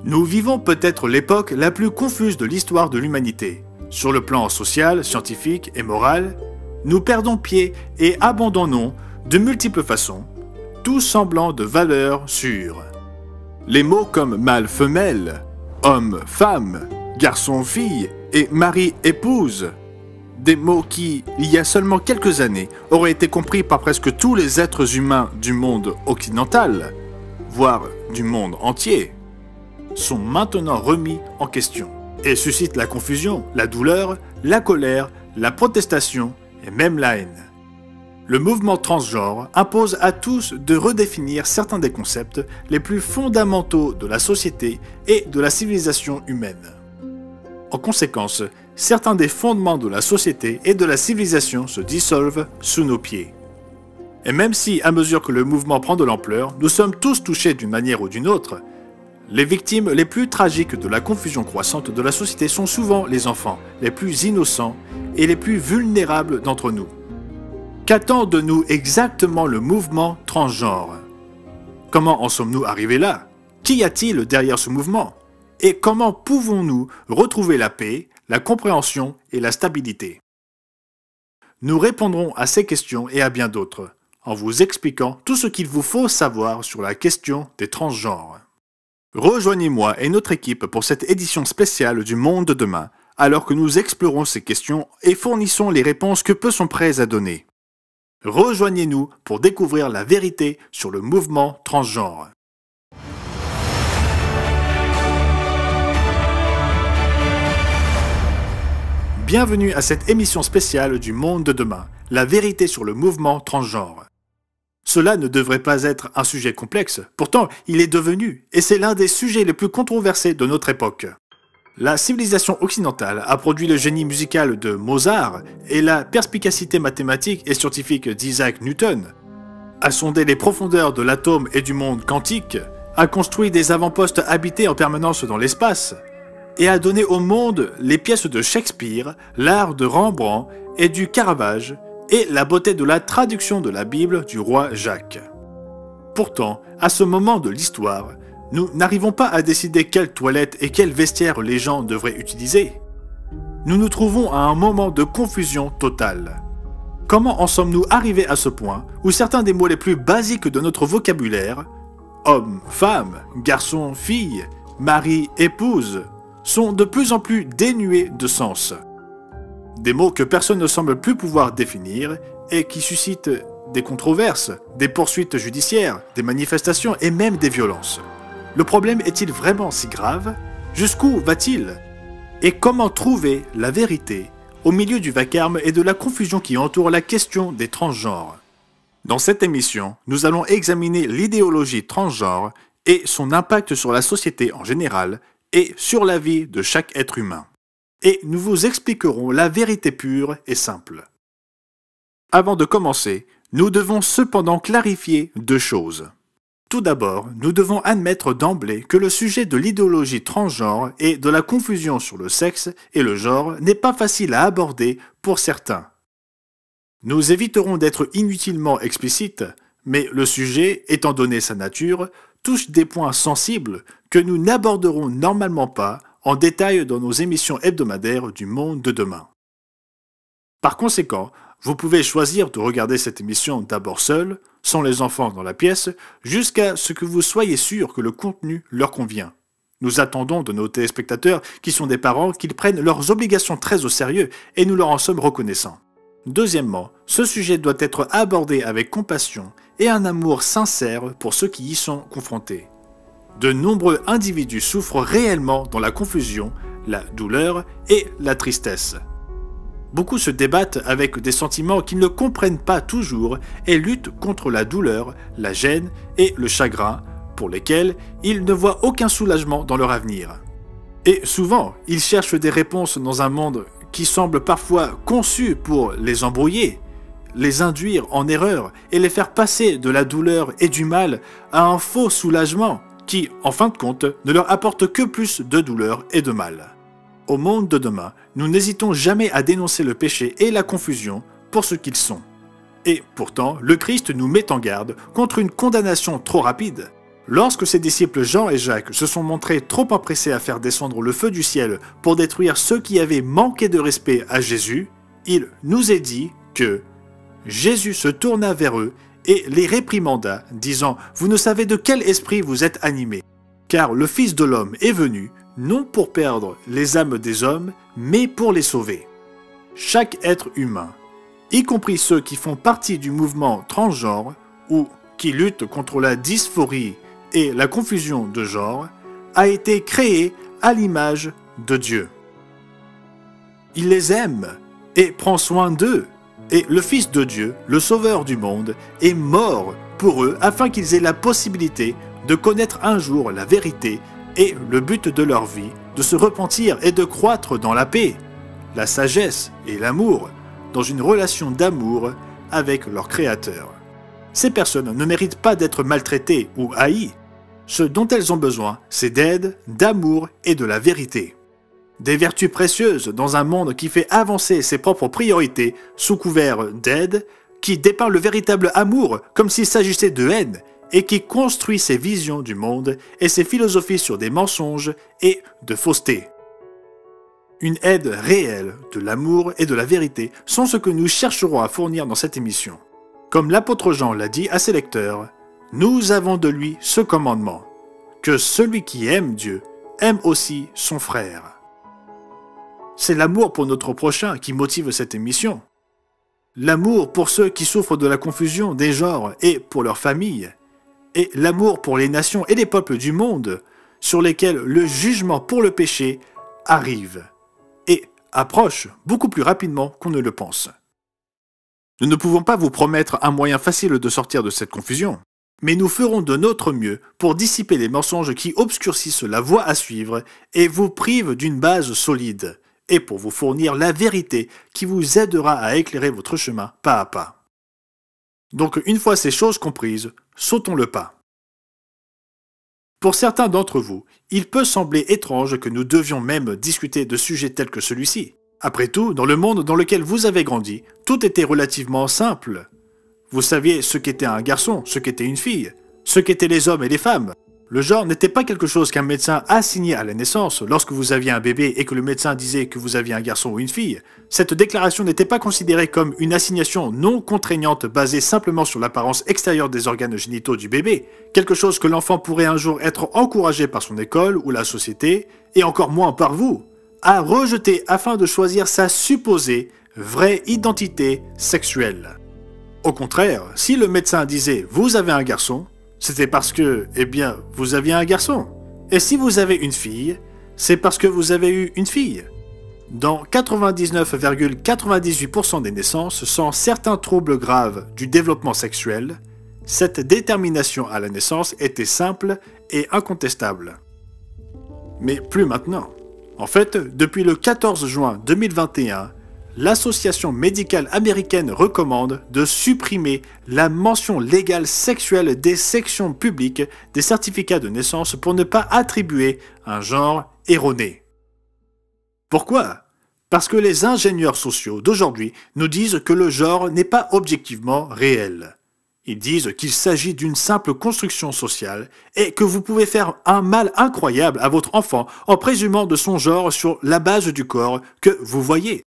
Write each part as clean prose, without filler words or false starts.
Nous vivons peut-être l'époque la plus confuse de l'histoire de l'humanité. Sur le plan social, scientifique et moral, nous perdons pied et abandonnons, de multiples façons, tout semblant de valeur sûre. Les mots comme mâle-femelle, homme-femme, garçon-fille et mari-épouse, des mots qui, il y a seulement quelques années, auraient été compris par presque tous les êtres humains du monde occidental, voire du monde entier, sont maintenant remis en question et suscitent la confusion, la douleur, la colère, la protestation et même la haine. Le mouvement transgenre impose à tous de redéfinir certains des concepts les plus fondamentaux de la société et de la civilisation humaine. En conséquence, certains des fondements de la société et de la civilisation se dissolvent sous nos pieds. Et même si, à mesure que le mouvement prend de l'ampleur, nous sommes tous touchés d'une manière ou d'une autre, les victimes les plus tragiques de la confusion croissante de la société sont souvent les enfants, les plus innocents et les plus vulnérables d'entre nous. Qu'attend de nous exactement le mouvement transgenre? Comment en sommes-nous arrivés là? Qu'y a-t-il derrière ce mouvement? Et comment pouvons-nous retrouver la paix, la compréhension et la stabilité? Nous répondrons à ces questions et à bien d'autres, en vous expliquant tout ce qu'il vous faut savoir sur la question des transgenres. Rejoignez-moi et notre équipe pour cette édition spéciale du Monde de demain, alors que nous explorons ces questions et fournissons les réponses que peu sont prêts à donner. Rejoignez-nous pour découvrir la vérité sur le mouvement transgenre. Bienvenue à cette émission spéciale du Monde de demain, la vérité sur le mouvement transgenre. Cela ne devrait pas être un sujet complexe, pourtant il est devenu, et c'est l'un des sujets les plus controversés de notre époque. La civilisation occidentale a produit le génie musical de Mozart et la perspicacité mathématique et scientifique d'Isaac Newton, a sondé les profondeurs de l'atome et du monde quantique, a construit des avant-postes habités en permanence dans l'espace, et a donné au monde les pièces de Shakespeare, l'art de Rembrandt et du Caravage, et la beauté de la traduction de la Bible du roi Jacques. Pourtant, à ce moment de l'histoire, nous n'arrivons pas à décider quelle toilette et quel vestiaire les gens devraient utiliser. Nous nous trouvons à un moment de confusion totale. Comment en sommes-nous arrivés à ce point où certains des mots les plus basiques de notre vocabulaire, homme, femme, garçon, fille, mari, épouse, sont de plus en plus dénués de sens? Des mots que personne ne semble plus pouvoir définir et qui suscitent des controverses, des poursuites judiciaires, des manifestations et même des violences. Le problème est-il vraiment si grave? Jusqu'où va-t-il? Et comment trouver la vérité au milieu du vacarme et de la confusion qui entoure la question des transgenres? Dans cette émission, nous allons examiner l'idéologie transgenre et son impact sur la société en général et sur la vie de chaque être humain. Et nous vous expliquerons la vérité pure et simple. Avant de commencer, nous devons cependant clarifier deux choses. Tout d'abord, nous devons admettre d'emblée que le sujet de l'idéologie transgenre et de la confusion sur le sexe et le genre n'est pas facile à aborder pour certains. Nous éviterons d'être inutilement explicites, mais le sujet, étant donné sa nature, touche des points sensibles que nous n'aborderons normalement pas en détail dans nos émissions hebdomadaires du Monde de demain. Par conséquent, vous pouvez choisir de regarder cette émission d'abord seul, sans les enfants dans la pièce, jusqu'à ce que vous soyez sûr que le contenu leur convient. Nous attendons de nos téléspectateurs, qui sont des parents, qu'ils prennent leurs obligations très au sérieux et nous leur en sommes reconnaissants. Deuxièmement, ce sujet doit être abordé avec compassion et un amour sincère pour ceux qui y sont confrontés. De nombreux individus souffrent réellement dans la confusion, la douleur et la tristesse. Beaucoup se débattent avec des sentiments qu'ils ne comprennent pas toujours et luttent contre la douleur, la gêne et le chagrin, pour lesquels ils ne voient aucun soulagement dans leur avenir. Et souvent, ils cherchent des réponses dans un monde qui semble parfois conçu pour les embrouiller, les induire en erreur et les faire passer de la douleur et du mal à un faux soulagement qui, en fin de compte, ne leur apporte que plus de douleur et de mal. Au monde de demain, nous n'hésitons jamais à dénoncer le péché et la confusion pour ce qu'ils sont. Et pourtant, le Christ nous met en garde contre une condamnation trop rapide. Lorsque ses disciples Jean et Jacques se sont montrés trop empressés à faire descendre le feu du ciel pour détruire ceux qui avaient manqué de respect à Jésus, il nous est dit que Jésus se tourna vers eux et les réprimanda, disant « Vous ne savez de quel esprit vous êtes animés, car le Fils de l'homme est venu, non pour perdre les âmes des hommes, mais pour les sauver. » Chaque être humain, y compris ceux qui font partie du mouvement transgenre ou qui luttent contre la dysphorie et la confusion de genre, a été créé à l'image de Dieu. Il les aime et prend soin d'eux, et le Fils de Dieu, le Sauveur du monde, est mort pour eux afin qu'ils aient la possibilité de connaître un jour la vérité et le but de leur vie, de se repentir et de croître dans la paix, la sagesse et l'amour, dans une relation d'amour avec leur Créateur. Ces personnes ne méritent pas d'être maltraitées ou haïes. Ce dont elles ont besoin, c'est d'aide, d'amour et de la vérité. Des vertus précieuses dans un monde qui fait avancer ses propres priorités sous couvert d'aide, qui dépeint le véritable amour comme s'il s'agissait de haine et qui construit ses visions du monde et ses philosophies sur des mensonges et de fausseté. Une aide réelle de l'amour et de la vérité sont ce que nous chercherons à fournir dans cette émission. Comme l'apôtre Jean l'a dit à ses lecteurs, nous avons de lui ce commandement, que celui qui aime Dieu aime aussi son frère. C'est l'amour pour notre prochain qui motive cette émission. L'amour pour ceux qui souffrent de la confusion des genres et pour leur famille. Et l'amour pour les nations et les peuples du monde sur lesquels le jugement pour le péché arrive et approche beaucoup plus rapidement qu'on ne le pense. Nous ne pouvons pas vous promettre un moyen facile de sortir de cette confusion, mais nous ferons de notre mieux pour dissiper les mensonges qui obscurcissent la voie à suivre et vous privent d'une base solide, et pour vous fournir la vérité qui vous aidera à éclairer votre chemin pas à pas. Donc une fois ces choses comprises, sautons le pas. Pour certains d'entre vous, il peut sembler étrange que nous devions même discuter de sujets tels que celui-ci. Après tout, dans le monde dans lequel vous avez grandi, tout était relativement simple. Vous saviez ce qu'était un garçon, ce qu'était une fille, ce qu'étaient les hommes et les femmes. Le genre n'était pas quelque chose qu'un médecin assignait à la naissance lorsque vous aviez un bébé et que le médecin disait que vous aviez un garçon ou une fille. Cette déclaration n'était pas considérée comme une assignation non contraignante basée simplement sur l'apparence extérieure des organes génitaux du bébé, quelque chose que l'enfant pourrait un jour être encouragé par son école ou la société, et encore moins par vous, à rejeter afin de choisir sa supposée vraie identité sexuelle. Au contraire, si le médecin disait « vous avez un garçon », c'était parce que, eh bien, vous aviez un garçon. Et si vous avez une fille, c'est parce que vous avez eu une fille. Dans 99,98% des naissances sans certains troubles graves du développement sexuel, cette détermination à la naissance était simple et incontestable. Mais plus maintenant. En fait, depuis le 14 juin 2021, l'Association médicale américaine recommande de supprimer la mention légale sexuelle des sections publiques des certificats de naissance pour ne pas attribuer un genre erroné. Pourquoi? Parce que les ingénieurs sociaux d'aujourd'hui nous disent que le genre n'est pas objectivement réel. Ils disent qu'il s'agit d'une simple construction sociale et que vous pouvez faire un mal incroyable à votre enfant en présumant de son genre sur la base du corps que vous voyez.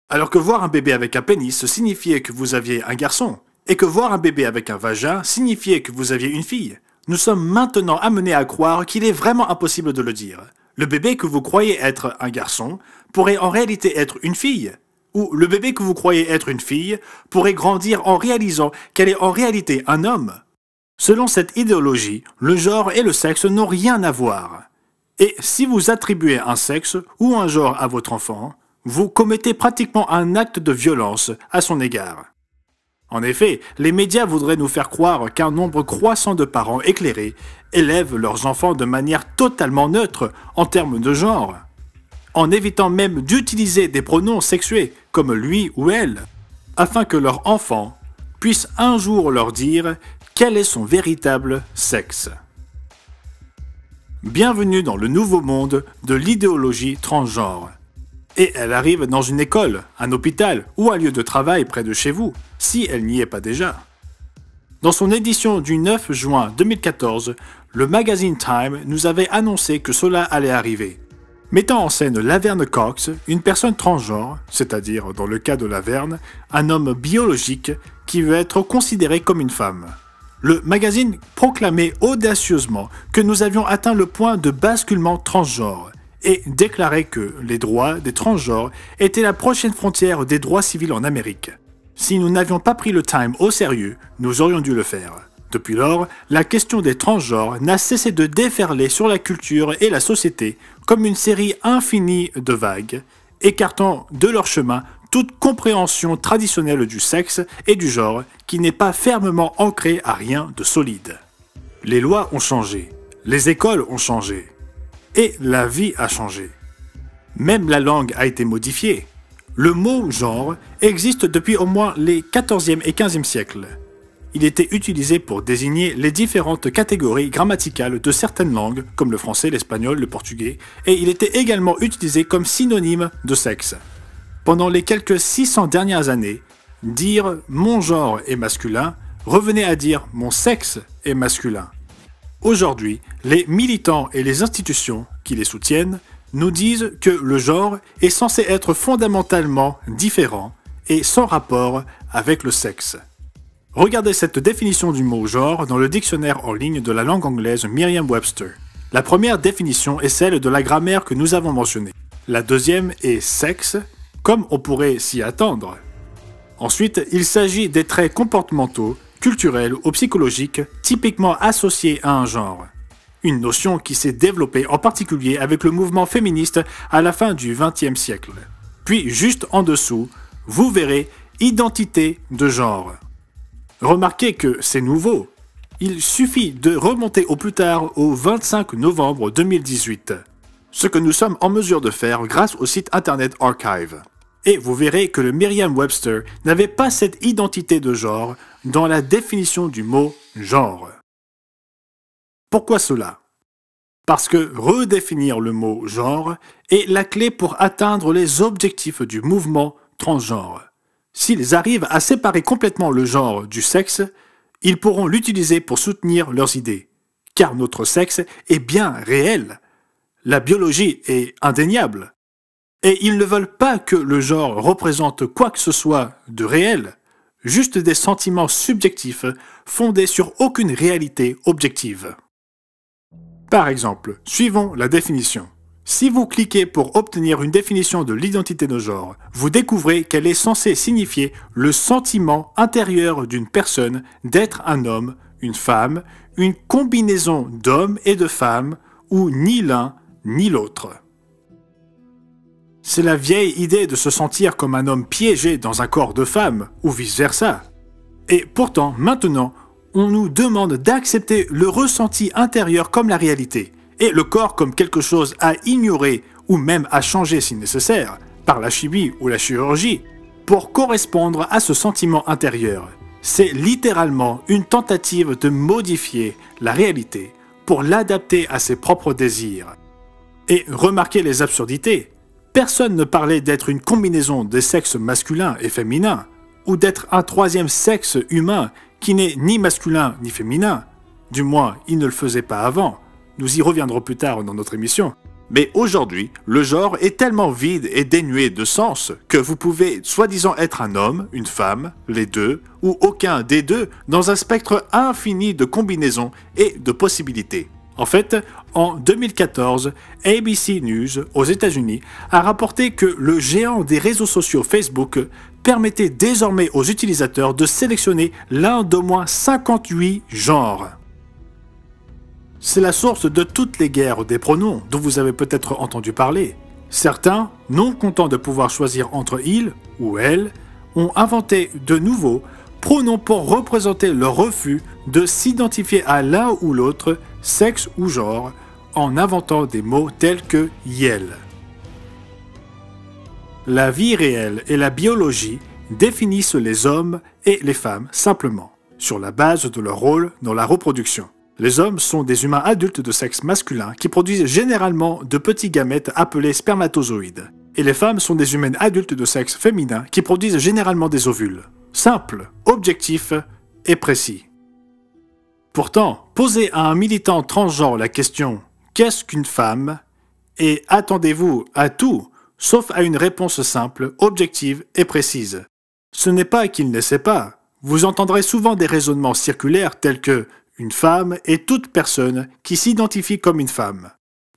Alors que voir un bébé avec un pénis signifiait que vous aviez un garçon, et que voir un bébé avec un vagin signifiait que vous aviez une fille. Nous sommes maintenant amenés à croire qu'il est vraiment impossible de le dire. Le bébé que vous croyez être un garçon pourrait en réalité être une fille, ou le bébé que vous croyez être une fille pourrait grandir en réalisant qu'elle est en réalité un homme. Selon cette idéologie, le genre et le sexe n'ont rien à voir. Et si vous attribuez un sexe ou un genre à votre enfant, vous commettez pratiquement un acte de violence à son égard. En effet, les médias voudraient nous faire croire qu'un nombre croissant de parents éclairés élèvent leurs enfants de manière totalement neutre en termes de genre, en évitant même d'utiliser des pronoms sexués comme lui ou elle, afin que leur enfant puisse un jour leur dire quel est son véritable sexe. Bienvenue dans le nouveau monde de l'idéologie transgenre. Et elle arrive dans une école, un hôpital ou un lieu de travail près de chez vous, si elle n'y est pas déjà. Dans son édition du 9 juin 2014, le magazine Time nous avait annoncé que cela allait arriver. Mettant en scène Laverne Cox, une personne transgenre, c'est-à-dire dans le cas de Laverne, un homme biologique qui veut être considéré comme une femme. Le magazine proclamait audacieusement que nous avions atteint le point de basculement transgenre et déclarait que les droits des transgenres étaient la prochaine frontière des droits civils en Amérique. Si nous n'avions pas pris le Time au sérieux, nous aurions dû le faire. Depuis lors, la question des transgenres n'a cessé de déferler sur la culture et la société comme une série infinie de vagues, écartant de leur chemin toute compréhension traditionnelle du sexe et du genre qui n'est pas fermement ancrée à rien de solide. Les lois ont changé, les écoles ont changé, et la vie a changé. Même la langue a été modifiée. Le mot « genre » existe depuis au moins les 14e et 15e siècles. Il était utilisé pour désigner les différentes catégories grammaticales de certaines langues, comme le français, l'espagnol, le portugais, et il était également utilisé comme synonyme de sexe. Pendant les quelques 600 dernières années, dire « mon genre est masculin » revenait à dire « mon sexe est masculin ». Aujourd'hui, les militants et les institutions qui les soutiennent nous disent que le genre est censé être fondamentalement différent et sans rapport avec le sexe. Regardez cette définition du mot « genre » dans le dictionnaire en ligne de la langue anglaise Merriam-Webster. La première définition est celle de la grammaire que nous avons mentionnée. La deuxième est « sexe », comme on pourrait s'y attendre. Ensuite, il s'agit des traits comportementaux, culturels ou psychologiques typiquement associés à un genre. Une notion qui s'est développée en particulier avec le mouvement féministe à la fin du XXe siècle. Puis juste en dessous, vous verrez « identité de genre ». Remarquez que c'est nouveau. Il suffit de remonter au plus tard au 25 novembre 2018. Ce que nous sommes en mesure de faire grâce au site internet Archive. Et vous verrez que le Merriam-Webster n'avait pas cette identité de genre dans la définition du mot « genre ». Pourquoi cela? Parce que redéfinir le mot « genre » est la clé pour atteindre les objectifs du mouvement transgenre. S'ils arrivent à séparer complètement le genre du sexe, ils pourront l'utiliser pour soutenir leurs idées. Car notre sexe est bien réel. La biologie est indéniable. Et ils ne veulent pas que le genre représente quoi que ce soit de réel, juste des sentiments subjectifs fondés sur aucune réalité objective. Par exemple, suivons la définition. Si vous cliquez pour obtenir une définition de l'identité de genre, vous découvrez qu'elle est censée signifier le sentiment intérieur d'une personne d'être un homme, une femme, une combinaison d'hommes et de femmes, ou ni l'un ni l'autre. C'est la vieille idée de se sentir comme un homme piégé dans un corps de femme, ou vice-versa. Et pourtant, maintenant, on nous demande d'accepter le ressenti intérieur comme la réalité, et le corps comme quelque chose à ignorer ou même à changer si nécessaire, par la chimie ou la chirurgie, pour correspondre à ce sentiment intérieur. C'est littéralement une tentative de modifier la réalité pour l'adapter à ses propres désirs. Et remarquez les absurdités. Personne ne parlait d'être une combinaison des sexes masculins et féminins, ou d'être un troisième sexe humain qui n'est ni masculin ni féminin. Du moins, il ne le faisait pas avant. Nous y reviendrons plus tard dans notre émission. Mais aujourd'hui, le genre est tellement vide et dénué de sens que vous pouvez soi-disant être un homme, une femme, les deux, ou aucun des deux, dans un spectre infini de combinaisons et de possibilités. En fait, en 2014, ABC News aux États-Unis a rapporté que le géant des réseaux sociaux Facebook permettait désormais aux utilisateurs de sélectionner l'un d'au moins 58 genres. C'est la source de toutes les guerres des pronoms dont vous avez peut-être entendu parler. Certains, non contents de pouvoir choisir entre il ou elle, ont inventé de nouveaux pronoms pour représenter leur refus de s'identifier à l'un ou l'autre, sexe ou genre, en inventant des mots tels que « yel ». La vie réelle et la biologie définissent les hommes et les femmes simplement, sur la base de leur rôle dans la reproduction. Les hommes sont des humains adultes de sexe masculin qui produisent généralement de petits gamètes appelés spermatozoïdes. Et les femmes sont des humaines adultes de sexe féminin qui produisent généralement des ovules. Simple, objectif et précis. Pourtant, posez à un militant transgenre la question « Qu'est-ce qu'une femme ?» et attendez-vous à tout, sauf à une réponse simple, objective et précise. Ce n'est pas qu'il ne sait pas. Vous entendrez souvent des raisonnements circulaires tels que « Une femme est toute personne qui s'identifie comme une femme »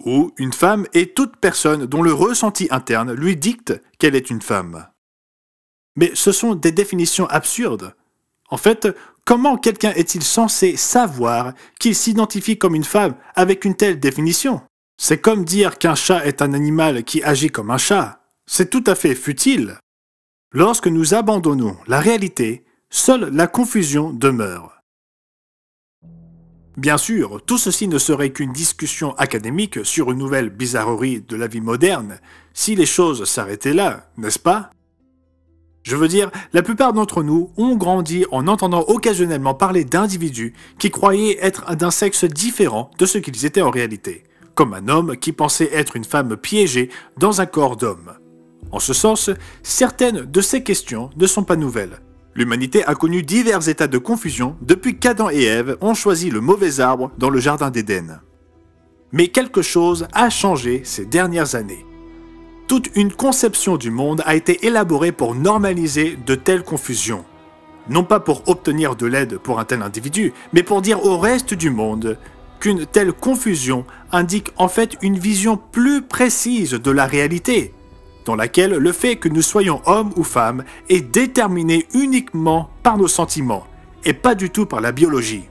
ou « Une femme est toute personne dont le ressenti interne lui dicte qu'elle est une femme ». Mais ce sont des définitions absurdes. En fait, comment quelqu'un est-il censé savoir qu'il s'identifie comme une femme avec une telle définition? C'est comme dire qu'un chat est un animal qui agit comme un chat. C'est tout à fait futile. Lorsque nous abandonnons la réalité, seule la confusion demeure. Bien sûr, tout ceci ne serait qu'une discussion académique sur une nouvelle bizarrerie de la vie moderne, si les choses s'arrêtaient là, n'est-ce pas? Je veux dire, la plupart d'entre nous ont grandi en entendant occasionnellement parler d'individus qui croyaient être d'un sexe différent de ce qu'ils étaient en réalité, comme un homme qui pensait être une femme piégée dans un corps d'homme. En ce sens, certaines de ces questions ne sont pas nouvelles. L'humanité a connu divers états de confusion depuis qu'Adam et Ève ont choisi le mauvais arbre dans le jardin d'Éden. Mais quelque chose a changé ces dernières années. Toute une conception du monde a été élaborée pour normaliser de telles confusions. Non pas pour obtenir de l'aide pour un tel individu, mais pour dire au reste du monde qu'une telle confusion indique en fait une vision plus précise de la réalité, dans laquelle le fait que nous soyons hommes ou femmes est déterminé uniquement par nos sentiments, et pas du tout par la biologie.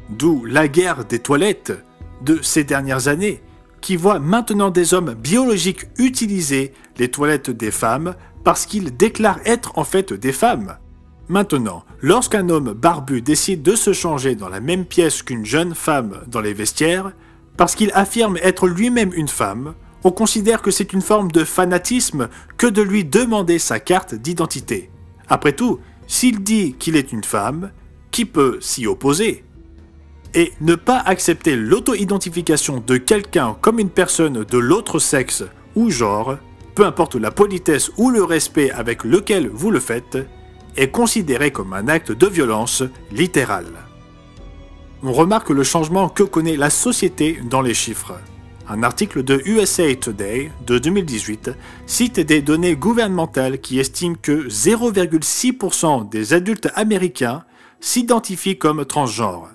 D'où la guerre des toilettes de ces dernières années, qui voit maintenant des hommes biologiques utiliser les toilettes des femmes parce qu'ils déclarent être en fait des femmes. Maintenant, lorsqu'un homme barbu décide de se changer dans la même pièce qu'une jeune femme dans les vestiaires, parce qu'il affirme être lui-même une femme, on considère que c'est une forme de fanatisme que de lui demander sa carte d'identité. Après tout, s'il dit qu'il est une femme, qui peut s'y opposer? Et ne pas accepter l'auto-identification de quelqu'un comme une personne de l'autre sexe ou genre, peu importe la politesse ou le respect avec lequel vous le faites, est considéré comme un acte de violence littérale. On remarque le changement que connaît la société dans les chiffres. Un article de USA Today de 2018 cite des données gouvernementales qui estiment que 0,6% des adultes américains s'identifient comme transgenres.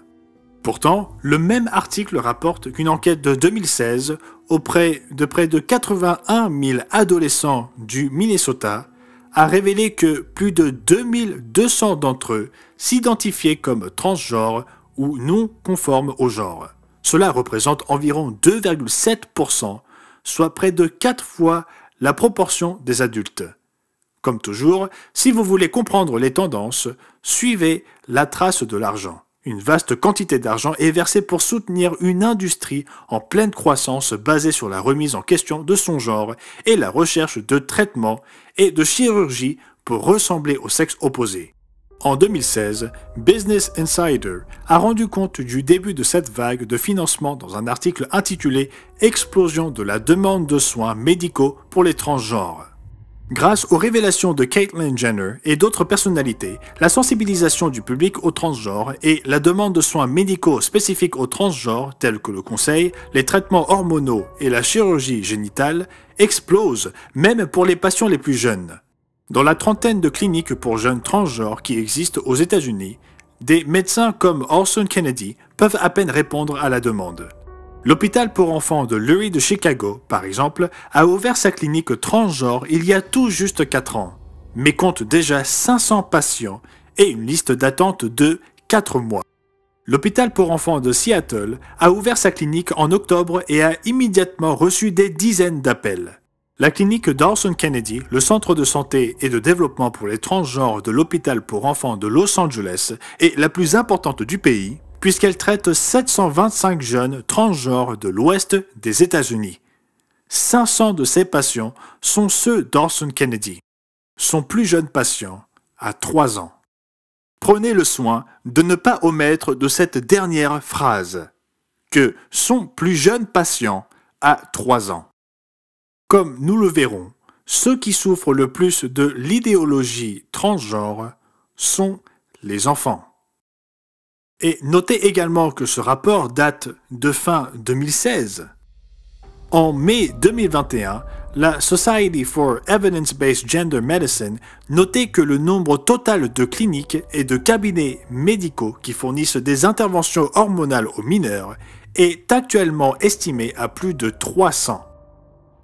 Pourtant, le même article rapporte qu'une enquête de 2016 auprès de près de 81 000 adolescents du Minnesota a révélé que plus de 2200 d'entre eux s'identifiaient comme transgenres ou non conformes au genre. Cela représente environ 2,7%, soit près de 4 fois la proportion des adultes. Comme toujours, si vous voulez comprendre les tendances, suivez la trace de l'argent. Une vaste quantité d'argent est versée pour soutenir une industrie en pleine croissance basée sur la remise en question de son genre et la recherche de traitements et de chirurgie pour ressembler au sexe opposé. En 2016, Business Insider a rendu compte du début de cette vague de financement dans un article intitulé « Explosion de la demande de soins médicaux pour les transgenres ». Grâce aux révélations de Caitlyn Jenner et d'autres personnalités, la sensibilisation du public aux transgenres et la demande de soins médicaux spécifiques aux transgenres, tels que le conseil, les traitements hormonaux et la chirurgie génitale, explosent, même pour les patients les plus jeunes. Dans la trentaine de cliniques pour jeunes transgenres qui existent aux États-Unis, des médecins comme Orson Kennedy peuvent à peine répondre à la demande. L'hôpital pour enfants de Lurie de Chicago, par exemple, a ouvert sa clinique transgenre il y a tout juste 4 ans, mais compte déjà 500 patients et une liste d'attente de 4 mois. L'hôpital pour enfants de Seattle a ouvert sa clinique en octobre et a immédiatement reçu des dizaines d'appels. La clinique d'Orson Kennedy, le centre de santé et de développement pour les transgenres de l'hôpital pour enfants de Los Angeles, est la plus importante du pays, puisqu'elle traite 725 jeunes transgenres de l'ouest des États-Unis. 500 de ces patients sont ceux d'Orson Kennedy. Son plus jeune patient a 3 ans. Prenez le soin de ne pas omettre de cette dernière phrase, que son plus jeune patient a 3 ans. Comme nous le verrons, ceux qui souffrent le plus de l'idéologie transgenre sont les enfants. Et notez également que ce rapport date de fin 2016. En mai 2021, la Society for Evidence-Based Gender Medicine notait que le nombre total de cliniques et de cabinets médicaux qui fournissent des interventions hormonales aux mineurs est actuellement estimé à plus de 300.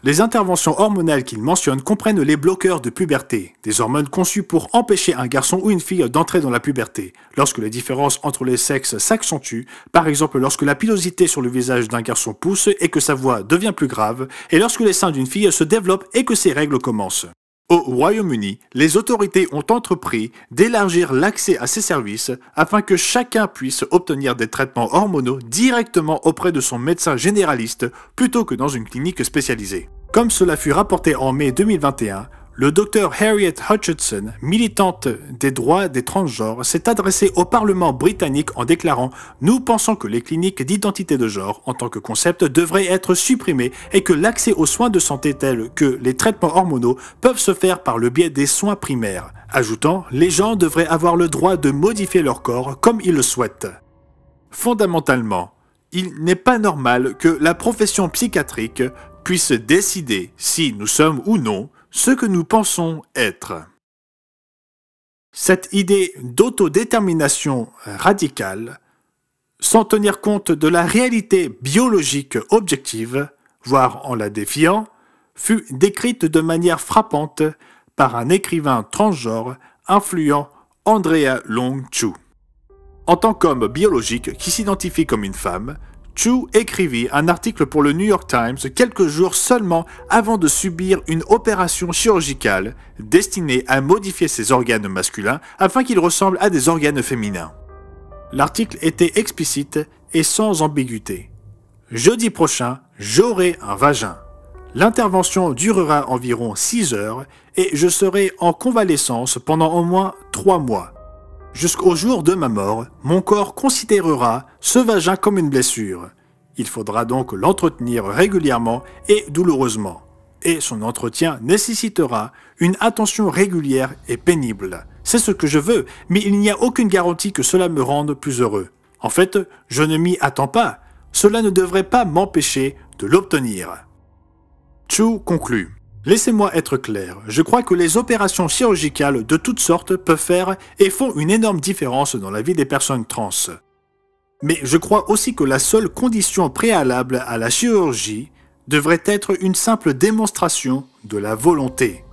Les interventions hormonales qu'il mentionne comprennent les bloqueurs de puberté, des hormones conçues pour empêcher un garçon ou une fille d'entrer dans la puberté, lorsque les différences entre les sexes s'accentuent, par exemple lorsque la pilosité sur le visage d'un garçon pousse et que sa voix devient plus grave, et lorsque les seins d'une fille se développent et que ses règles commencent. Au Royaume-Uni, les autorités ont entrepris d'élargir l'accès à ces services afin que chacun puisse obtenir des traitements hormonaux directement auprès de son médecin généraliste plutôt que dans une clinique spécialisée. Comme cela fut rapporté en mai 2021, le Dr Harriet Hutchinson, militante des droits des transgenres, s'est adressée au Parlement britannique en déclarant « Nous pensons que les cliniques d'identité de genre en tant que concept devraient être supprimées et que l'accès aux soins de santé tels que les traitements hormonaux peuvent se faire par le biais des soins primaires », ajoutant « Les gens devraient avoir le droit de modifier leur corps comme ils le souhaitent ». Fondamentalement, il n'est pas normal que la profession psychiatrique puisse décider si nous sommes ou non ce que nous pensons être. Cette idée d'autodétermination radicale, sans tenir compte de la réalité biologique objective, voire en la défiant, fut décrite de manière frappante par un écrivain transgenre influent, Andrea Long Chu. En tant qu'homme biologique qui s'identifie comme une femme, Chu écrivit un article pour le New York Times quelques jours seulement avant de subir une opération chirurgicale destinée à modifier ses organes masculins afin qu'ils ressemblent à des organes féminins. L'article était explicite et sans ambiguïté. « Jeudi prochain, j'aurai un vagin. L'intervention durera environ 6 heures et je serai en convalescence pendant au moins 3 mois. Jusqu'au jour de ma mort, mon corps considérera ce vagin comme une blessure. Il faudra donc l'entretenir régulièrement et douloureusement. Et son entretien nécessitera une attention régulière et pénible. C'est ce que je veux, mais il n'y a aucune garantie que cela me rende plus heureux. En fait, je ne m'y attends pas. Cela ne devrait pas m'empêcher de l'obtenir. » Chu conclut. Laissez-moi être clair, je crois que les opérations chirurgicales de toutes sortes peuvent faire et font une énorme différence dans la vie des personnes trans. Mais je crois aussi que la seule condition préalable à la chirurgie devrait être une simple démonstration de la volonté.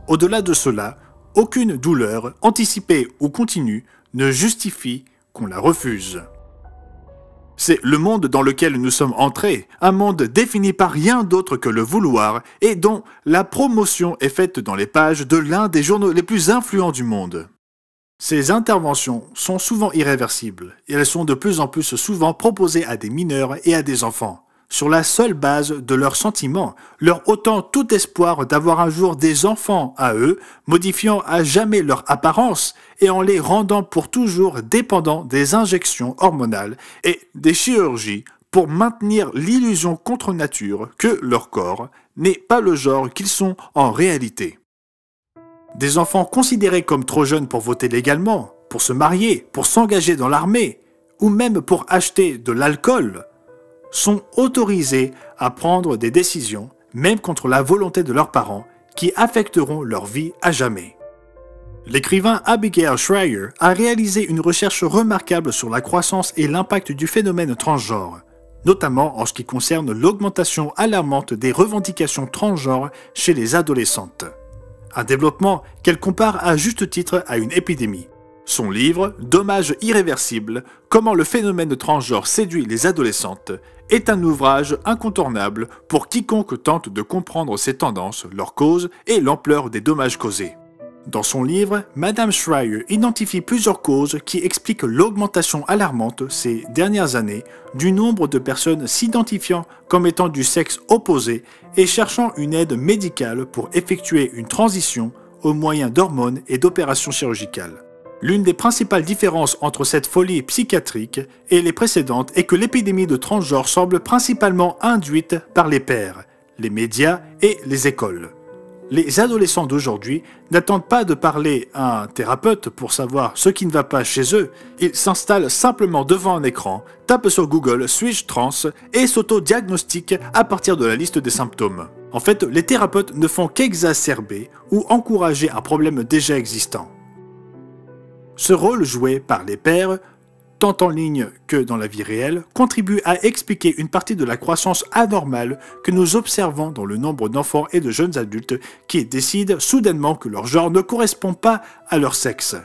Au-delà de cela, aucune douleur, anticipée ou continue, ne justifie qu'on la refuse. C'est le monde dans lequel nous sommes entrés, un monde défini par rien d'autre que le vouloir et dont la promotion est faite dans les pages de l'un des journaux les plus influents du monde. Ces interventions sont souvent irréversibles et elles sont de plus en plus souvent proposées à des mineurs et à des enfants, sur la seule base de leurs sentiments, leur ôtant tout espoir d'avoir un jour des enfants à eux, modifiant à jamais leur apparence et en les rendant pour toujours dépendants des injections hormonales et des chirurgies pour maintenir l'illusion contre nature que leur corps n'est pas le genre qu'ils sont en réalité. Des enfants considérés comme trop jeunes pour voter légalement, pour se marier, pour s'engager dans l'armée, ou même pour acheter de l'alcool, sont autorisés à prendre des décisions, même contre la volonté de leurs parents, qui affecteront leur vie à jamais. L'écrivain Abigail Shrier a réalisé une recherche remarquable sur la croissance et l'impact du phénomène transgenre, notamment en ce qui concerne l'augmentation alarmante des revendications transgenres chez les adolescentes. Un développement qu'elle compare à juste titre à une épidémie. Son livre, Dommages irréversibles, comment le phénomène transgenre séduit les adolescentes, est un ouvrage incontournable pour quiconque tente de comprendre ces tendances, leurs causes et l'ampleur des dommages causés. Dans son livre, Madame Shrier identifie plusieurs causes qui expliquent l'augmentation alarmante ces dernières années du nombre de personnes s'identifiant comme étant du sexe opposé et cherchant une aide médicale pour effectuer une transition au moyen d'hormones et d'opérations chirurgicales. L'une des principales différences entre cette folie psychiatrique et les précédentes est que l'épidémie de transgenre semble principalement induite par les pères, les médias et les écoles. Les adolescents d'aujourd'hui n'attendent pas de parler à un thérapeute pour savoir ce qui ne va pas chez eux. Ils s'installent simplement devant un écran, tapent sur Google "suis-je trans" et s'auto-diagnostiquent à partir de la liste des symptômes. En fait, les thérapeutes ne font qu'exacerber ou encourager un problème déjà existant. Ce rôle joué par les pairs, tant en ligne que dans la vie réelle, contribue à expliquer une partie de la croissance anormale que nous observons dans le nombre d'enfants et de jeunes adultes qui décident soudainement que leur genre ne correspond pas à leur sexe.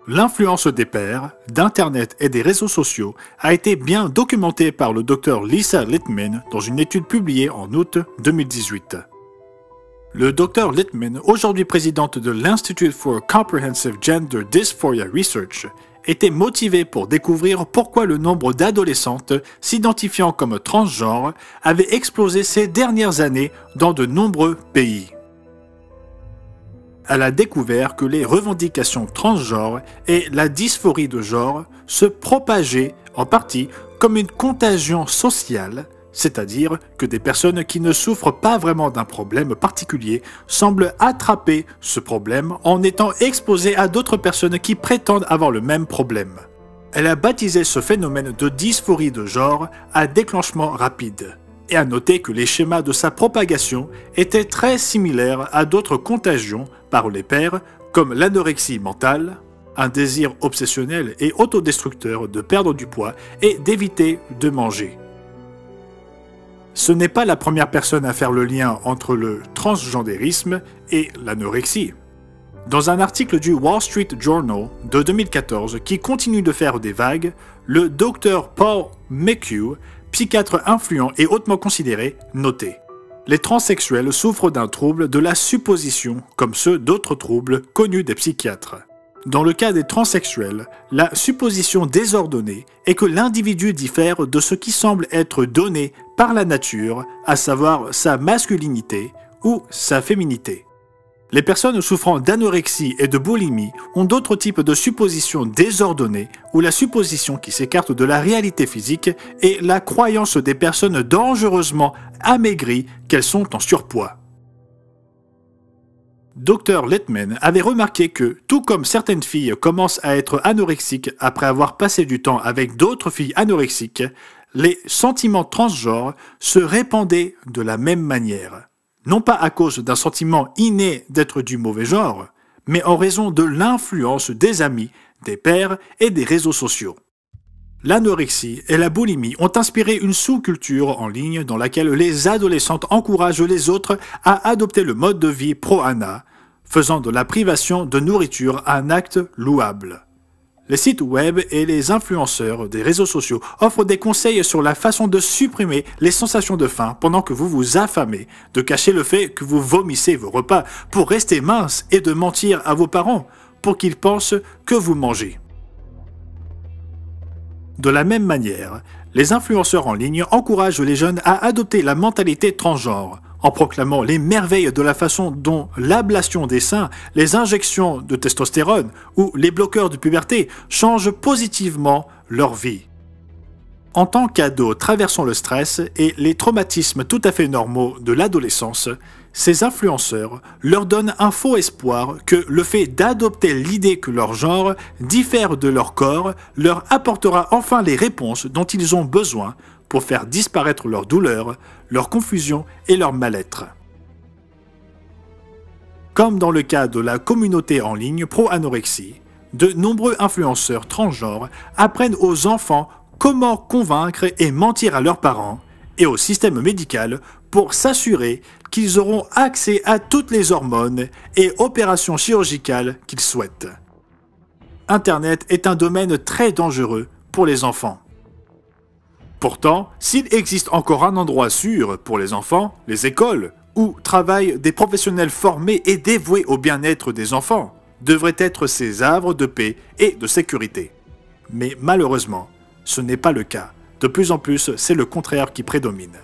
L'influence des pairs, d'Internet et des réseaux sociaux a été bien documentée par le Dr Lisa Littman dans une étude publiée en août 2018. Le Dr Littman, aujourd'hui présidente de l'Institute for Comprehensive Gender Dysphoria Research, était motivée pour découvrir pourquoi le nombre d'adolescentes s'identifiant comme transgenres avait explosé ces dernières années dans de nombreux pays. Elle a découvert que les revendications transgenres et la dysphorie de genre se propageaient en partie comme une contagion sociale, c'est-à-dire que des personnes qui ne souffrent pas vraiment d'un problème particulier semblent attraper ce problème en étant exposées à d'autres personnes qui prétendent avoir le même problème. Elle a baptisé ce phénomène de dysphorie de genre à déclenchement rapide et a noté que les schémas de sa propagation étaient très similaires à d'autres contagions par les pairs comme l'anorexie mentale, un désir obsessionnel et autodestructeur de perdre du poids et d'éviter de manger. Ce n'est pas la première personne à faire le lien entre le transgendérisme et l'anorexie. Dans un article du Wall Street Journal de 2014 qui continue de faire des vagues, le Dr Paul McHugh, psychiatre influent et hautement considéré, notait « Les transsexuels souffrent d'un trouble de la supposition comme ceux d'autres troubles connus des psychiatres. Dans le cas des transsexuels, la supposition désordonnée est que l'individu diffère de ce qui semble être donné par la nature, à savoir sa masculinité ou sa féminité. Les personnes souffrant d'anorexie et de boulimie ont d'autres types de suppositions désordonnées où la supposition qui s'écarte de la réalité physique est la croyance des personnes dangereusement amaigries qu'elles sont en surpoids. Dr Littman avait remarqué que, tout comme certaines filles commencent à être anorexiques après avoir passé du temps avec d'autres filles anorexiques, les sentiments transgenres se répandaient de la même manière. Non pas à cause d'un sentiment inné d'être du mauvais genre, mais en raison de l'influence des amis, des pairs et des réseaux sociaux. L'anorexie et la boulimie ont inspiré une sous-culture en ligne dans laquelle les adolescentes encouragent les autres à adopter le mode de vie pro-ana, faisant de la privation de nourriture un acte louable. Les sites web et les influenceurs des réseaux sociaux offrent des conseils sur la façon de supprimer les sensations de faim pendant que vous vous affamez, de cacher le fait que vous vomissez vos repas pour rester mince et de mentir à vos parents pour qu'ils pensent que vous mangez. De la même manière, les influenceurs en ligne encouragent les jeunes à adopter la mentalité transgenre, en proclamant les merveilles de la façon dont l'ablation des seins, les injections de testostérone ou les bloqueurs de puberté changent positivement leur vie. En tant qu'ados traversant le stress et les traumatismes tout à fait normaux de l'adolescence, ces influenceurs leur donnent un faux espoir que le fait d'adopter l'idée que leur genre diffère de leur corps leur apportera enfin les réponses dont ils ont besoin pour faire disparaître leur douleur, leur confusion et leur mal-être. Comme dans le cas de la communauté en ligne pro-anorexie, de nombreux influenceurs transgenres apprennent aux enfants comment convaincre et mentir à leurs parents et au système médical pour s'assurer qu'ils auront accès à toutes les hormones et opérations chirurgicales qu'ils souhaitent. Internet est un domaine très dangereux pour les enfants. Pourtant, s'il existe encore un endroit sûr pour les enfants, les écoles, où travaillent des professionnels formés et dévoués au bien-être des enfants, devraient être ces havres de paix et de sécurité. Mais malheureusement, ce n'est pas le cas. De plus en plus, c'est le contraire qui prédomine.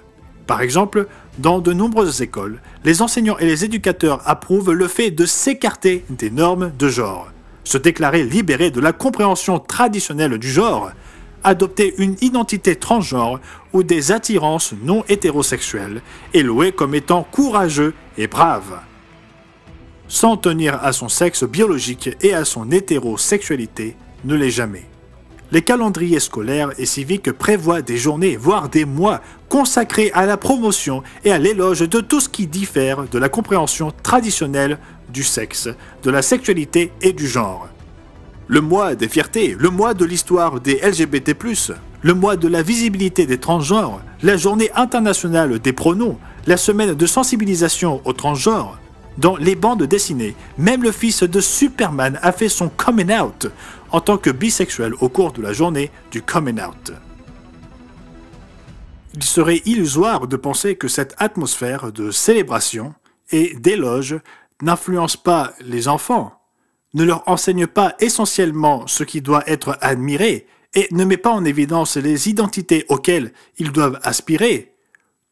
Par exemple, dans de nombreuses écoles, les enseignants et les éducateurs approuvent le fait de s'écarter des normes de genre, se déclarer libérés de la compréhension traditionnelle du genre, adopter une identité transgenre ou des attirances non hétérosexuelles et loués comme étant courageux et braves. s'en tenir à son sexe biologique et à son hétérosexualité ne l'est jamais. Les calendriers scolaires et civiques prévoient des journées, voire des mois, consacrés à la promotion et à l'éloge de tout ce qui diffère de la compréhension traditionnelle du sexe, de la sexualité et du genre. Le mois des fiertés, le mois de l'histoire des LGBT+, le mois de la visibilité des transgenres, la journée internationale des pronoms, la semaine de sensibilisation aux transgenres. Dans les bandes dessinées, même le fils de Superman a fait son coming out en tant que bisexuel au cours de la journée du coming out. Il serait illusoire de penser que cette atmosphère de célébration et d'éloge n'influence pas les enfants, ne leur enseigne pas essentiellement ce qui doit être admiré et ne met pas en évidence les identités auxquelles ils doivent aspirer,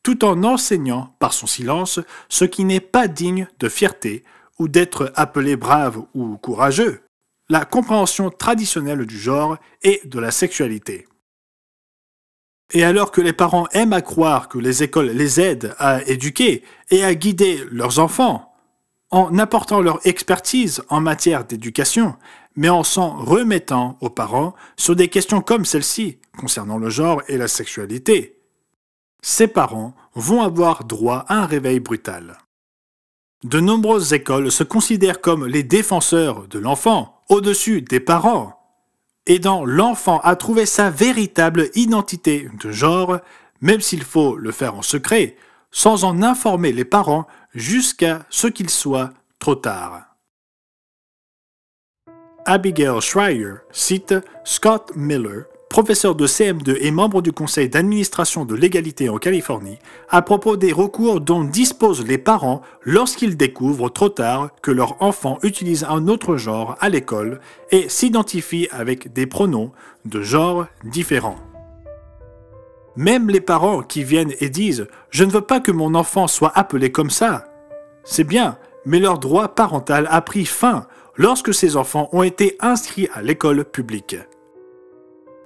tout en enseignant par son silence ce qui n'est pas digne de fierté ou d'être appelé brave ou courageux, la compréhension traditionnelle du genre et de la sexualité. Et alors que les parents aiment à croire que les écoles les aident à éduquer et à guider leurs enfants, en apportant leur expertise en matière d'éducation, mais en s'en remettant aux parents sur des questions comme celle-ci concernant le genre et la sexualité, ces parents vont avoir droit à un réveil brutal. De nombreuses écoles se considèrent comme les défenseurs de l'enfant, au-dessus des parents, aidant l'enfant à trouver sa véritable identité de genre, même s'il faut le faire en secret, sans en informer les parents jusqu'à ce qu'il soit trop tard. Abigail Shrier cite Scott Miller, professeur de CM2 et membre du conseil d'administration de l'égalité en Californie, à propos des recours dont disposent les parents lorsqu'ils découvrent trop tard que leur enfant utilise un autre genre à l'école et s'identifie avec des pronoms de genre différents. Même les parents qui viennent et disent « Je ne veux pas que mon enfant soit appelé comme ça », c'est bien, mais leur droit parental a pris fin lorsque ces enfants ont été inscrits à l'école publique.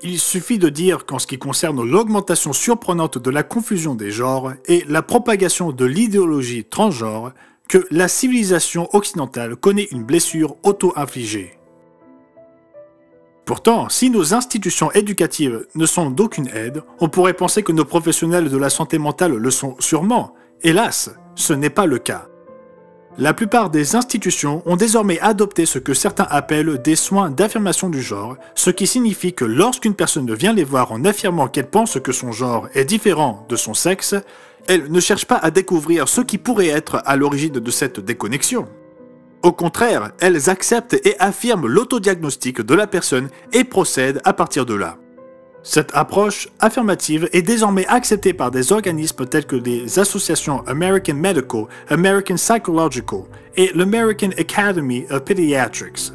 Il suffit de dire qu'en ce qui concerne l'augmentation surprenante de la confusion des genres et la propagation de l'idéologie transgenre, que la civilisation occidentale connaît une blessure auto-infligée. Pourtant, si nos institutions éducatives ne sont d'aucune aide, on pourrait penser que nos professionnels de la santé mentale le sont sûrement. Hélas, ce n'est pas le cas. La plupart des institutions ont désormais adopté ce que certains appellent des soins d'affirmation du genre, ce qui signifie que lorsqu'une personne vient les voir en affirmant qu'elle pense que son genre est différent de son sexe, elle ne cherche pas à découvrir ce qui pourrait être à l'origine de cette déconnexion. Au contraire, elles acceptent et affirment l'autodiagnostic de la personne et procèdent à partir de là. Cette approche affirmative est désormais acceptée par des organismes tels que les associations American Medical, American Psychological et l'American Academy of Pediatrics.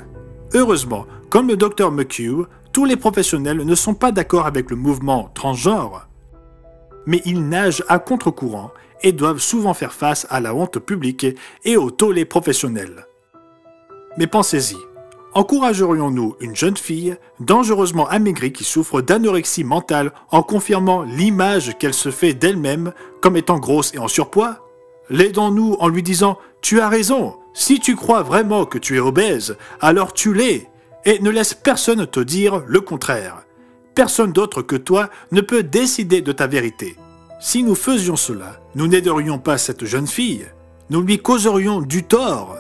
Heureusement, comme le Dr McHugh, tous les professionnels ne sont pas d'accord avec le mouvement transgenre. Mais ils nagent à contre-courant et doivent souvent faire face à la honte publique et au tollé professionnel. Mais pensez-y. Encouragerions-nous une jeune fille dangereusement amaigrie qui souffre d'anorexie mentale en confirmant l'image qu'elle se fait d'elle-même comme étant grosse et en surpoids? L'aidons-nous en lui disant « Tu as raison, si tu crois vraiment que tu es obèse, alors tu l'es, et ne laisse personne te dire le contraire. Personne d'autre que toi ne peut décider de ta vérité. Si nous faisions cela, nous n'aiderions pas cette jeune fille, nous lui causerions du tort. »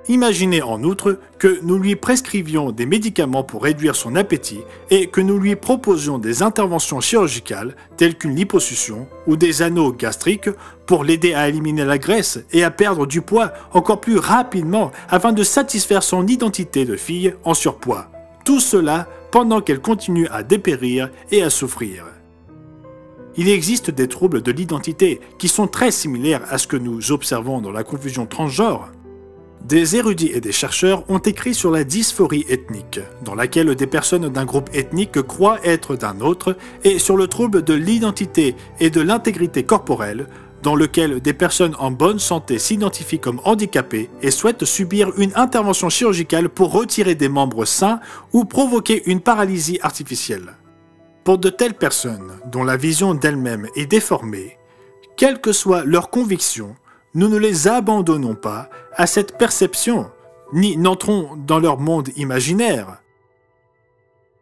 Imaginez en outre que nous lui prescrivions des médicaments pour réduire son appétit et que nous lui proposions des interventions chirurgicales telles qu'une liposuction ou des anneaux gastriques pour l'aider à éliminer la graisse et à perdre du poids encore plus rapidement afin de satisfaire son identité de fille en surpoids. Tout cela pendant qu'elle continue à dépérir et à souffrir. Il existe des troubles de l'identité qui sont très similaires à ce que nous observons dans la confusion transgenre. Des érudits et des chercheurs ont écrit sur la dysphorie ethnique, dans laquelle des personnes d'un groupe ethnique croient être d'un autre, et sur le trouble de l'identité et de l'intégrité corporelle, dans lequel des personnes en bonne santé s'identifient comme handicapées et souhaitent subir une intervention chirurgicale pour retirer des membres sains ou provoquer une paralysie artificielle. Pour de telles personnes, dont la vision d'elles-mêmes est déformée, quelle que soit leur conviction, nous ne les abandonnons pas à cette perception, ni n'entrons dans leur monde imaginaire.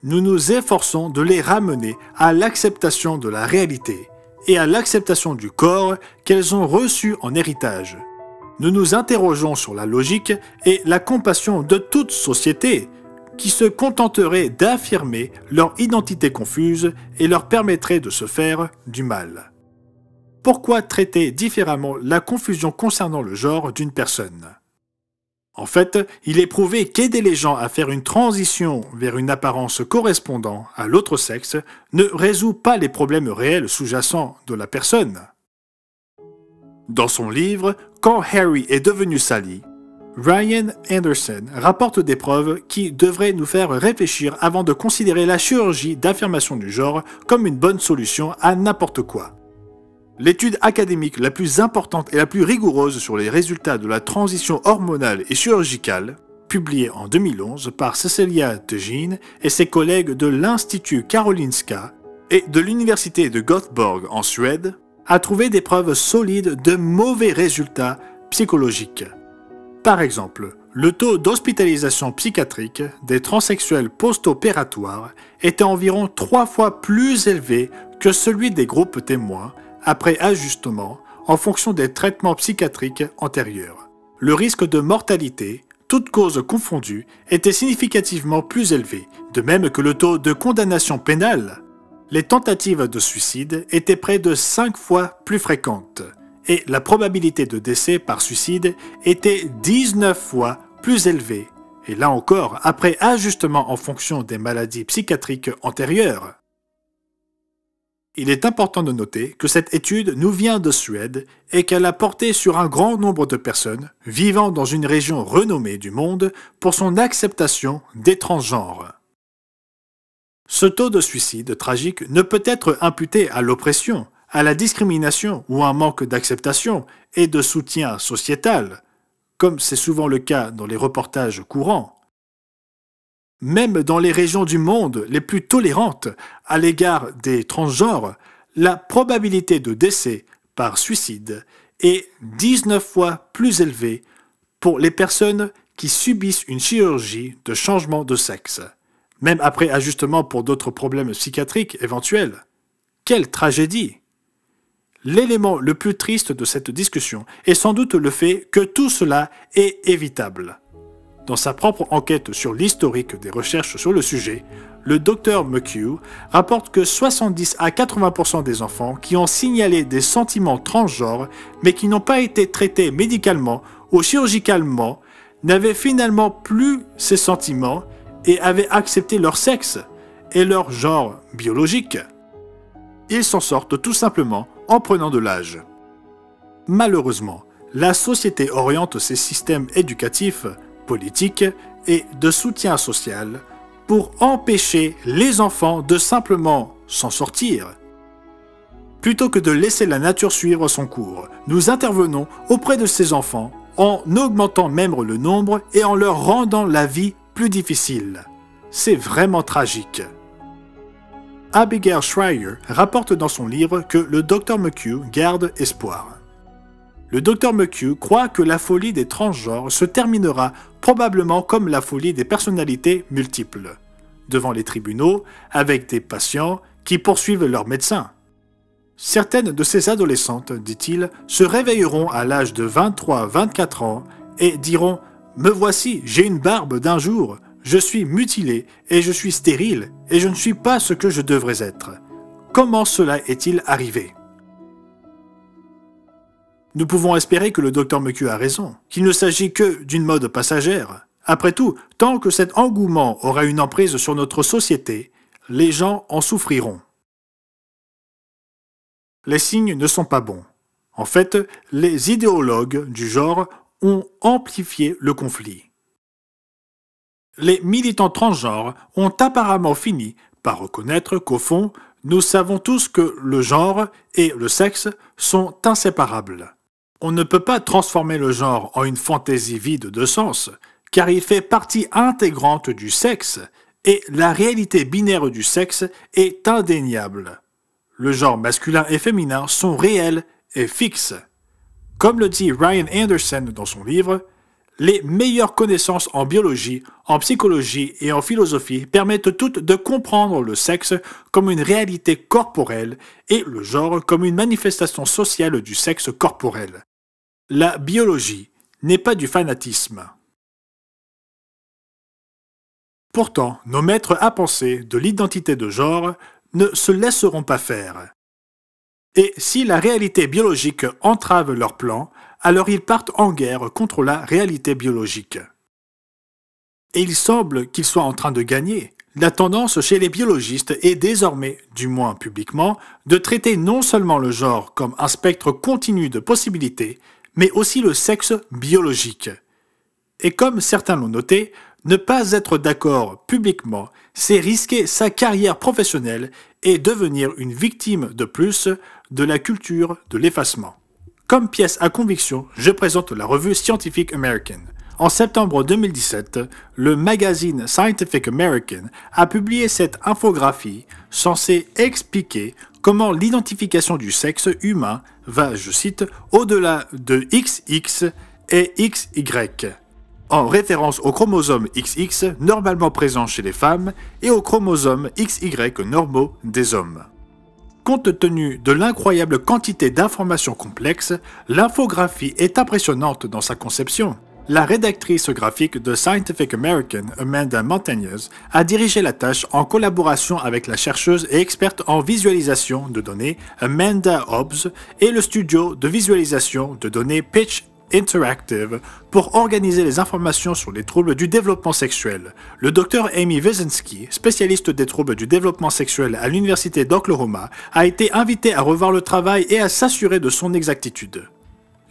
Nous nous efforçons de les ramener à l'acceptation de la réalité et à l'acceptation du corps qu'elles ont reçu en héritage. Nous nous interrogeons sur la logique et la compassion de toute société qui se contenterait d'affirmer leur identité confuse et leur permettrait de se faire du mal. Pourquoi traiter différemment la confusion concernant le genre d'une personne? En fait, il est prouvé qu'aider les gens à faire une transition vers une apparence correspondant à l'autre sexe ne résout pas les problèmes réels sous-jacents de la personne. Dans son livre « Quand Harry est devenu Sally », Ryan Anderson rapporte des preuves qui devraient nous faire réfléchir avant de considérer la chirurgie d'affirmation du genre comme une bonne solution à n'importe quoi. L'étude académique la plus importante et la plus rigoureuse sur les résultats de la transition hormonale et chirurgicale, publiée en 2011 par Cecilia DeJean et ses collègues de l'Institut Karolinska et de l'Université de Göteborg en Suède, a trouvé des preuves solides de mauvais résultats psychologiques. Par exemple, le taux d'hospitalisation psychiatrique des transsexuels post-opératoires était environ 3 fois plus élevé que celui des groupes témoins après ajustement en fonction des traitements psychiatriques antérieurs. Le risque de mortalité, toutes causes confondues, était significativement plus élevé, de même que le taux de condamnation pénale. Les tentatives de suicide étaient près de 5 fois plus fréquentes, et la probabilité de décès par suicide était 19 fois plus élevée, et là encore après ajustement en fonction des maladies psychiatriques antérieures. Il est important de noter que cette étude nous vient de Suède et qu'elle a porté sur un grand nombre de personnes vivant dans une région renommée du monde pour son acceptation des transgenres. Ce taux de suicide tragique ne peut être imputé à l'oppression, à la discrimination ou à un manque d'acceptation et de soutien sociétal, comme c'est souvent le cas dans les reportages courants. Même dans les régions du monde les plus tolérantes à l'égard des transgenres, la probabilité de décès par suicide est 19 fois plus élevée pour les personnes qui subissent une chirurgie de changement de sexe, même après ajustement pour d'autres problèmes psychiatriques éventuels. Quelle tragédie! L'élément le plus triste de cette discussion est sans doute le fait que tout cela est évitable. Dans sa propre enquête sur l'historique des recherches sur le sujet, le Dr McHugh rapporte que 70 à 80% des enfants qui ont signalé des sentiments transgenres mais qui n'ont pas été traités médicalement ou chirurgicalement n'avaient finalement plus ces sentiments et avaient accepté leur sexe et leur genre biologique. Ils s'en sortent tout simplement en prenant de l'âge. Malheureusement, la société oriente ses systèmes éducatifs, politiques et de soutien social pour empêcher les enfants de simplement s'en sortir. Plutôt que de laisser la nature suivre son cours, nous intervenons auprès de ces enfants en augmentant même le nombre et en leur rendant la vie plus difficile. C'est vraiment tragique. Abigail Shrier rapporte dans son livre que le Dr McHugh garde espoir. Le Dr McHugh croit que la folie des transgenres se terminera probablement comme la folie des personnalités multiples, devant les tribunaux, avec des patients qui poursuivent leurs médecins. Certaines de ces adolescentes, dit-il, se réveilleront à l'âge de 23-24 ans et diront « Me voici, j'ai une barbe d'un jour, je suis mutilée et je suis stérile et je ne suis pas ce que je devrais être. Comment cela est-il arrivé ?» Nous pouvons espérer que le Dr McHugh a raison, qu'il ne s'agit que d'une mode passagère. Après tout, tant que cet engouement aura une emprise sur notre société, les gens en souffriront. Les signes ne sont pas bons. En fait, les idéologues du genre ont amplifié le conflit. Les militants transgenres ont apparemment fini par reconnaître qu'au fond, nous savons tous que le genre et le sexe sont inséparables. On ne peut pas transformer le genre en une fantaisie vide de sens, car il fait partie intégrante du sexe, et la réalité binaire du sexe est indéniable. Le genre masculin et féminin sont réels et fixes. Comme le dit Ryan Anderson dans son livre, les meilleures connaissances en biologie, en psychologie et en philosophie permettent toutes de comprendre le sexe comme une réalité corporelle et le genre comme une manifestation sociale du sexe corporel. La biologie n'est pas du fanatisme. Pourtant, nos maîtres à penser de l'identité de genre ne se laisseront pas faire. Et si la réalité biologique entrave leurs plans, alors ils partent en guerre contre la réalité biologique. Et il semble qu'ils soient en train de gagner. La tendance chez les biologistes est désormais, du moins publiquement, de traiter non seulement le genre comme un spectre continu de possibilités, mais aussi le sexe biologique. Et comme certains l'ont noté, ne pas être d'accord publiquement, c'est risquer sa carrière professionnelle et devenir une victime de plus de la culture de l'effacement. Comme pièce à conviction, je présente la revue Scientific American. En septembre 2017, le magazine Scientific American a publié cette infographie censée expliquer comment l'identification du sexe humain va, je cite, au-delà de XX et XY, en référence au chromosome XX normalement présent chez les femmes et aux chromosomes XY normaux des hommes. Compte tenu de l'incroyable quantité d'informations complexes, l'infographie est impressionnante dans sa conception. La rédactrice graphique de Scientific American, Amanda Montañez, a dirigé la tâche en collaboration avec la chercheuse et experte en visualisation de données Amanda Hobbs et le studio de visualisation de données Pitch Interactive pour organiser les informations sur les troubles du développement sexuel. Le Dr Amy Wyszynski, spécialiste des troubles du développement sexuel à l'Université d'Oklahoma, a été invitée à revoir le travail et à s'assurer de son exactitude.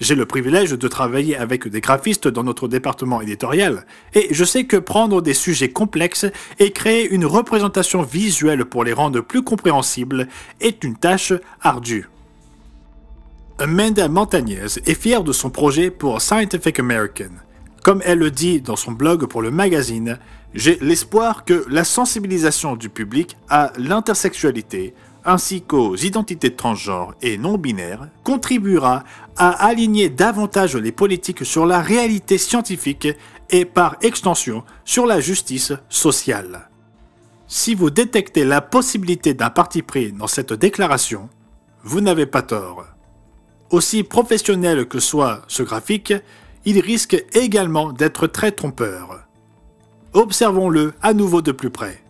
J'ai le privilège de travailler avec des graphistes dans notre département éditorial, et je sais que prendre des sujets complexes et créer une représentation visuelle pour les rendre plus compréhensibles est une tâche ardue. Amanda Montañez est fière de son projet pour Scientific American. Comme elle le dit dans son blog pour le magazine, j'ai l'espoir que la sensibilisation du public à l'intersexualité ainsi qu'aux identités transgenres et non-binaires contribuera à aligner davantage les politiques sur la réalité scientifique et par extension sur la justice sociale. Si vous détectez la possibilité d'un parti pris dans cette déclaration, vous n'avez pas tort. Aussi professionnel que soit ce graphique, il risque également d'être très trompeur. Observons-le à nouveau de plus près.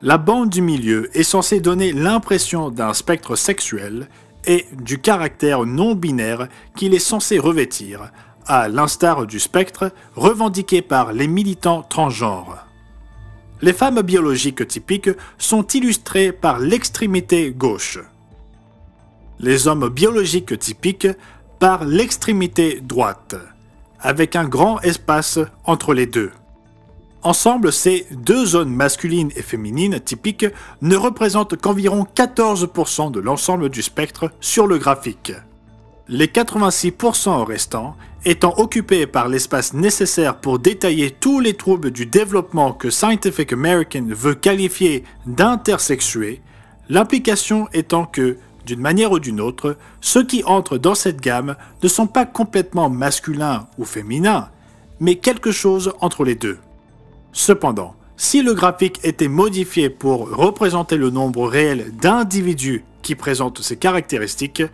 La bande du milieu est censée donner l'impression d'un spectre sexuel et du caractère non-binaire qu'il est censé revêtir, à l'instar du spectre revendiqué par les militants transgenres. Les femmes biologiques typiques sont illustrées par l'extrémité gauche. Les hommes biologiques typiques par l'extrémité droite, avec un grand espace entre les deux. Ensemble, ces deux zones masculines et féminines typiques ne représentent qu'environ 14% de l'ensemble du spectre sur le graphique. Les 86% restants étant occupés par l'espace nécessaire pour détailler tous les troubles du développement que Scientific American veut qualifier d'intersexués, l'implication étant que, d'une manière ou d'une autre, ceux qui entrent dans cette gamme ne sont pas complètement masculins ou féminins, mais quelque chose entre les deux. Cependant, si le graphique était modifié pour représenter le nombre réel d'individus qui présentent ces caractéristiques,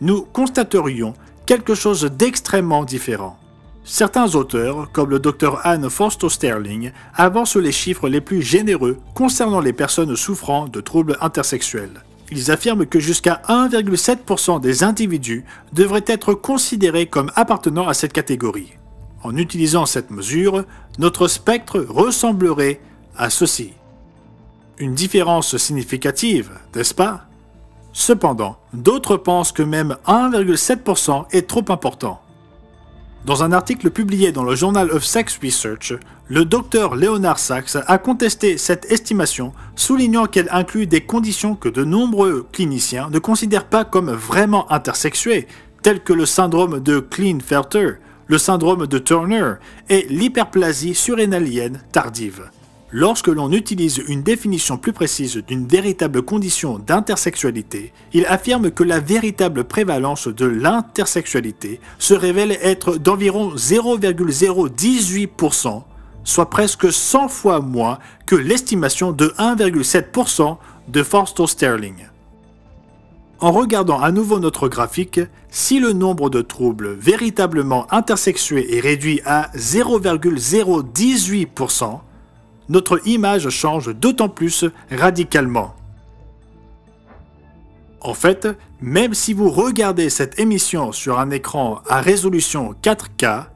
nous constaterions quelque chose d'extrêmement différent. Certains auteurs, comme le Dr Anne Fausto-Sterling, avancent les chiffres les plus généreux concernant les personnes souffrant de troubles intersexuels. Ils affirment que jusqu'à 1,7% des individus devraient être considérés comme appartenant à cette catégorie. En utilisant cette mesure, notre spectre ressemblerait à ceci. Une différence significative, n'est-ce pas? Cependant, d'autres pensent que même 1,7% est trop important. Dans un article publié dans le Journal of Sex Research, le Dr Leonard Sachs a contesté cette estimation, soulignant qu'elle inclut des conditions que de nombreux cliniciens ne considèrent pas comme vraiment intersexuées, telles que le syndrome de Klinefelter, le syndrome de Turner et l'hyperplasie surrénalienne tardive. Lorsque l'on utilise une définition plus précise d'une véritable condition d'intersexualité, il affirme que la véritable prévalence de l'intersexualité se révèle être d'environ 0,018%, soit presque 100 fois moins que l'estimation de 1,7% de Forstall-Sterling. En regardant à nouveau notre graphique, si le nombre de troubles véritablement intersexués est réduit à 0,018%, notre image change d'autant plus radicalement. En fait, même si vous regardez cette émission sur un écran à résolution 4K,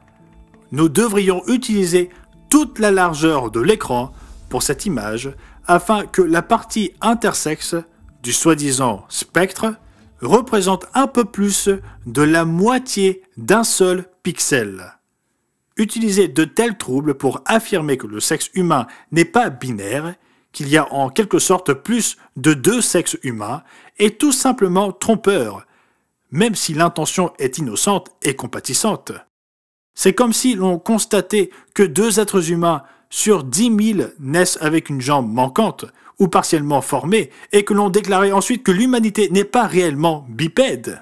nous devrions utiliser toute la largeur de l'écran pour cette image afin que la partie intersexe du soi-disant spectre représente un peu plus de la moitié d'un seul pixel. Utiliser de tels troubles pour affirmer que le sexe humain n'est pas binaire, qu'il y a en quelque sorte plus de deux sexes humains, est tout simplement trompeur, même si l'intention est innocente et compatissante. C'est comme si l'on constatait que 2 êtres humains sur 10 000 naissent avec une jambe manquante ou partiellement formée et que l'on déclarait ensuite que l'humanité n'est pas réellement bipède.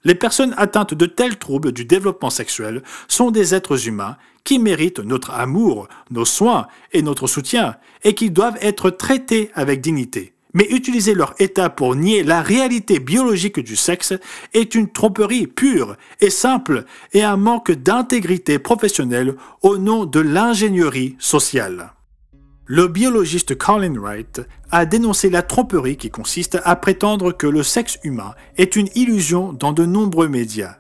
Les personnes atteintes de tels troubles du développement sexuel sont des êtres humains qui méritent notre amour, nos soins et notre soutien, et qui doivent être traités avec dignité. Mais utiliser leur état pour nier la réalité biologique du sexe est une tromperie pure et simple et un manque d'intégrité professionnelle au nom de l'ingénierie sociale. Le biologiste Colin Wright a dénoncé la tromperie qui consiste à prétendre que le sexe humain est une illusion dans de nombreux médias.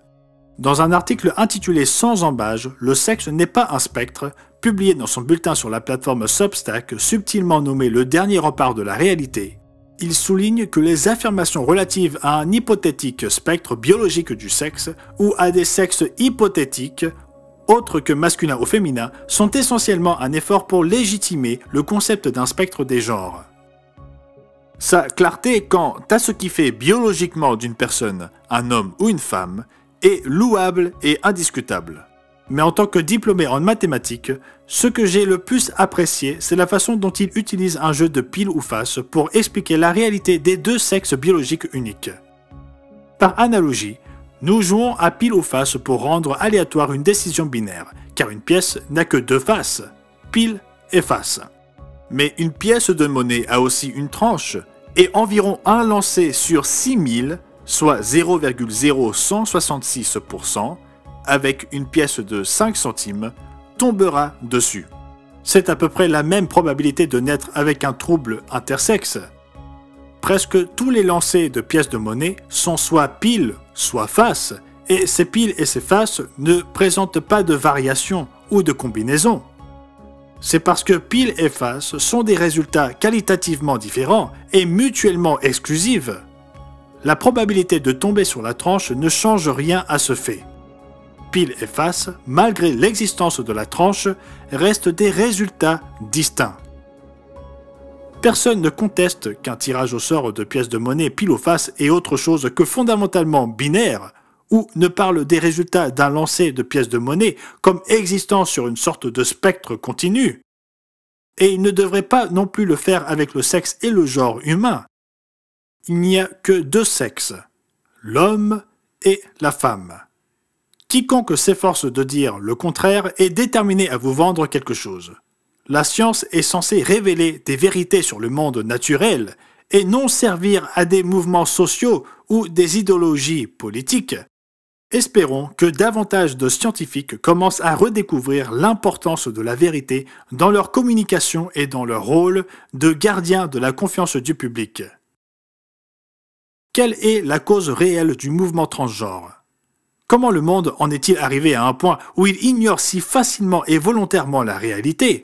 Dans un article intitulé « Sans embâge, le sexe n'est pas un spectre », publié dans son bulletin sur la plateforme Substack, subtilement nommé « Le dernier rempart de la réalité », il souligne que les affirmations relatives à un hypothétique spectre biologique du sexe ou à des sexes hypothétiques autres que masculin ou féminin, sont essentiellement un effort pour légitimer le concept d'un spectre des genres. Sa clarté quant à ce qui fait biologiquement d'une personne un homme ou une femme est louable et indiscutable. Mais en tant que diplômé en mathématiques, ce que j'ai le plus apprécié, c'est la façon dont il utilise un jeu de pile ou face pour expliquer la réalité des deux sexes biologiques uniques. Par analogie, nous jouons à pile ou face pour rendre aléatoire une décision binaire, car une pièce n'a que 2 faces, pile et face. Mais une pièce de monnaie a aussi une tranche, et environ un lancé sur 6000, soit 0,0166%, avec une pièce de 5 centimes, tombera dessus. C'est à peu près la même probabilité de naître avec un trouble intersexe. Presque tous les lancers de pièces de monnaie sont soit pile, soit face, et ces piles et ces faces ne présentent pas de variation ou de combinaison. C'est parce que pile et face sont des résultats qualitativement différents et mutuellement exclusifs. La probabilité de tomber sur la tranche ne change rien à ce fait. Pile et face, malgré l'existence de la tranche, restent des résultats distincts. Personne ne conteste qu'un tirage au sort de pièces de monnaie pile ou face est autre chose que fondamentalement binaire, ou ne parle des résultats d'un lancer de pièces de monnaie comme existant sur une sorte de spectre continu. Et il ne devrait pas non plus le faire avec le sexe et le genre humain. Il n'y a que 2 sexes, l'homme et la femme. Quiconque s'efforce de dire le contraire est déterminé à vous vendre quelque chose. La science est censée révéler des vérités sur le monde naturel et non servir à des mouvements sociaux ou des idéologies politiques. Espérons que davantage de scientifiques commencent à redécouvrir l'importance de la vérité dans leur communication et dans leur rôle de gardien de la confiance du public. Quelle est la cause réelle du mouvement transgenre ? Comment le monde en est-il arrivé à un point où il ignore si facilement et volontairement la réalité ?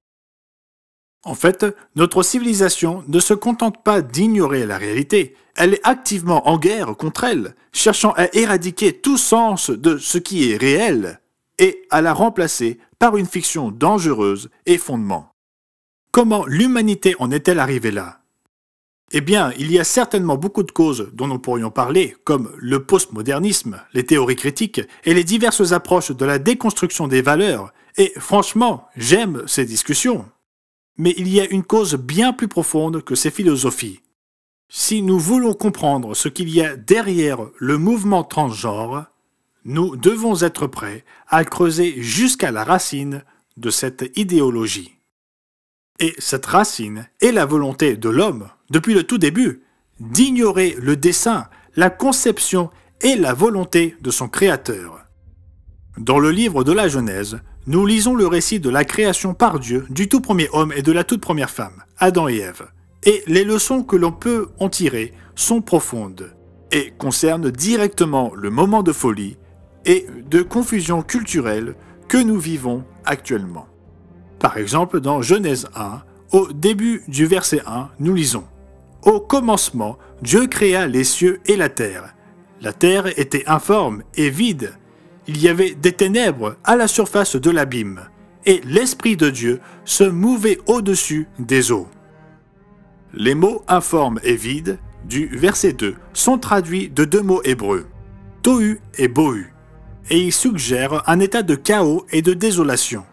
En fait, notre civilisation ne se contente pas d'ignorer la réalité, elle est activement en guerre contre elle, cherchant à éradiquer tout sens de ce qui est réel et à la remplacer par une fiction dangereuse et fondement. Comment l'humanité en est-elle arrivée là ? Eh bien, il y a certainement beaucoup de causes dont nous pourrions parler, comme le postmodernisme, les théories critiques et les diverses approches de la déconstruction des valeurs, et franchement, j'aime ces discussions. mais il y a une cause bien plus profonde que ces philosophies. Si nous voulons comprendre ce qu'il y a derrière le mouvement transgenre, nous devons être prêts à creuser jusqu'à la racine de cette idéologie. Et cette racine est la volonté de l'homme, depuis le tout début, d'ignorer le dessein, la conception et la volonté de son Créateur. Dans le livre de la Genèse, nous lisons le récit de la création par Dieu du tout premier homme et de la toute première femme, Adam et Ève. Et les leçons que l'on peut en tirer sont profondes et concernent directement le moment de folie et de confusion culturelle que nous vivons actuellement. Par exemple, dans Genèse 1, au début du verset 1, nous lisons « Au commencement, Dieu créa les cieux et la terre. La terre était informe et vide. Il y avait des ténèbres à la surface de l'abîme, et l'Esprit de Dieu se mouvait au-dessus des eaux. » Les mots « informe » et « vide » du verset 2 sont traduits de deux mots hébreux, « tohu » et « bohu », et ils suggèrent un état de chaos et de désolation.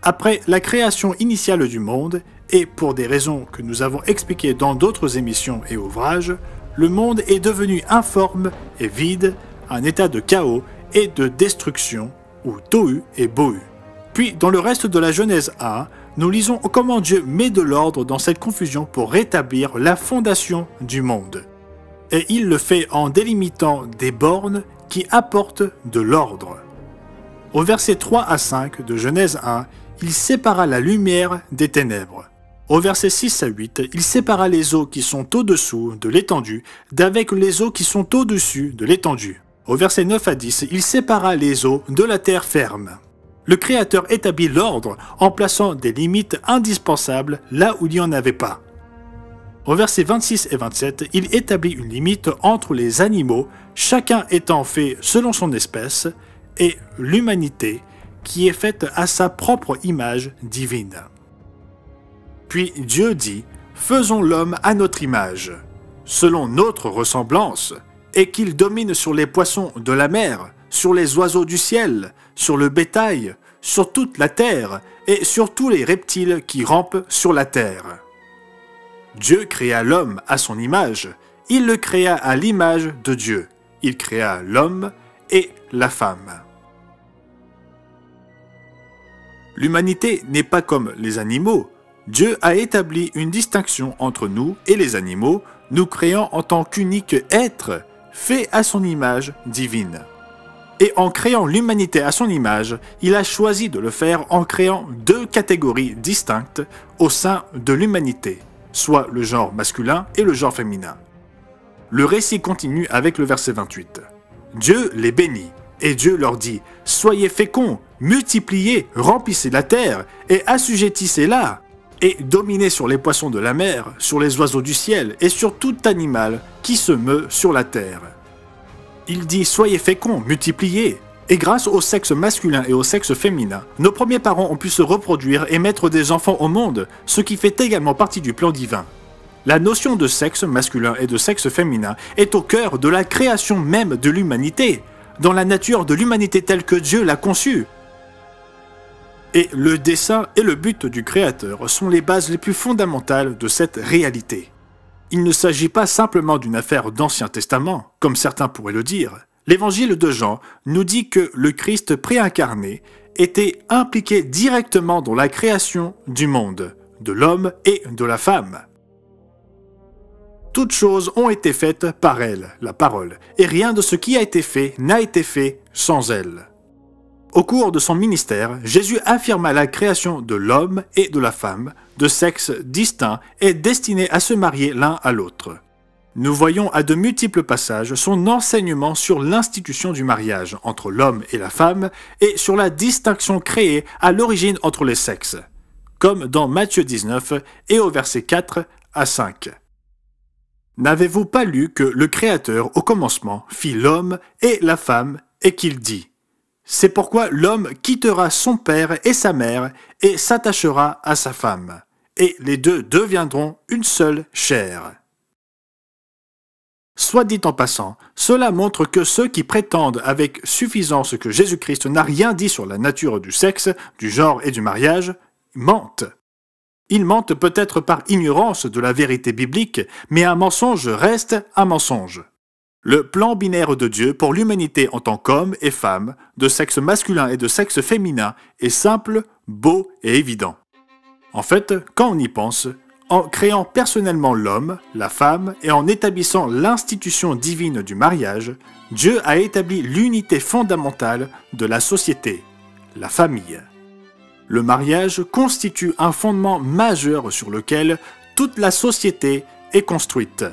Après la création initiale du monde, et pour des raisons que nous avons expliquées dans d'autres émissions et ouvrages, le monde est devenu informe et vide, un état de chaos et de destruction, ou tohu et bohu. Puis, dans le reste de la Genèse 1, nous lisons comment Dieu met de l'ordre dans cette confusion pour rétablir la fondation du monde. Et il le fait en délimitant des bornes qui apportent de l'ordre. Au verset 3 à 5 de Genèse 1, il sépara la lumière des ténèbres. Au verset 6 à 8, il sépara les eaux qui sont au-dessous de l'étendue d'avec les eaux qui sont au-dessus de l'étendue. Au verset 9 à 10, il sépara les eaux de la terre ferme. Le Créateur établit l'ordre en plaçant des limites indispensables là où il n'y en avait pas. Au verset 26 et 27, il établit une limite entre les animaux, chacun étant fait selon son espèce, et l'humanité, qui est faite à sa propre image divine. Puis Dieu dit « Faisons l'homme à notre image, selon notre ressemblance, et qu'il domine sur les poissons de la mer, sur les oiseaux du ciel, sur le bétail, sur toute la terre, et sur tous les reptiles qui rampent sur la terre. » Dieu créa l'homme à son image, il le créa à l'image de Dieu. Il créa l'homme et la femme. L'humanité n'est pas comme les animaux. Dieu a établi une distinction entre nous et les animaux, nous créant en tant qu'unique être, fait à son image divine. Et en créant l'humanité à son image, il a choisi de le faire en créant deux catégories distinctes au sein de l'humanité, soit le genre masculin et le genre féminin. Le récit continue avec le verset 28. Dieu les bénit, et Dieu leur dit « Soyez féconds, multipliez, remplissez la terre, et assujettissez-la, et dominez sur les poissons de la mer, sur les oiseaux du ciel, et sur tout animal qui se meut sur la terre. » Il dit « Soyez féconds, multipliez ». Et grâce au sexe masculin et au sexe féminin, nos premiers parents ont pu se reproduire et mettre des enfants au monde, ce qui fait également partie du plan divin. La notion de sexe masculin et de sexe féminin est au cœur de la création même de l'humanité, dans la nature de l'humanité telle que Dieu l'a conçue. Et le dessein et le but du Créateur sont les bases les plus fondamentales de cette réalité. Il ne s'agit pas simplement d'une affaire d'Ancien Testament, comme certains pourraient le dire. L'évangile de Jean nous dit que le Christ préincarné était impliqué directement dans la création du monde, de l'homme et de la femme. Toutes choses ont été faites par elle, la parole, et rien de ce qui a été fait n'a été fait sans elle. Au cours de son ministère, Jésus affirma la création de l'homme et de la femme, de sexes distincts et destinés à se marier l'un à l'autre. Nous voyons à de multiples passages son enseignement sur l'institution du mariage entre l'homme et la femme et sur la distinction créée à l'origine entre les sexes, comme dans Matthieu 19 et au verset 4 à 5. N'avez-vous pas lu que le Créateur au commencement fit l'homme et la femme et qu'il dit « C'est pourquoi l'homme quittera son père et sa mère et s'attachera à sa femme, et les deux deviendront une seule chair. » Soit dit en passant, cela montre que ceux qui prétendent avec suffisance que Jésus-Christ n'a rien dit sur la nature du sexe, du genre et du mariage, mentent. Ils mentent peut-être par ignorance de la vérité biblique, mais un mensonge reste un mensonge. Le plan binaire de Dieu pour l'humanité en tant qu'homme et femme, de sexe masculin et de sexe féminin, est simple, beau et évident. En fait, quand on y pense, en créant personnellement l'homme, la femme et en établissant l'institution divine du mariage, Dieu a établi l'unité fondamentale de la société, la famille. Le mariage constitue un fondement majeur sur lequel toute la société est construite.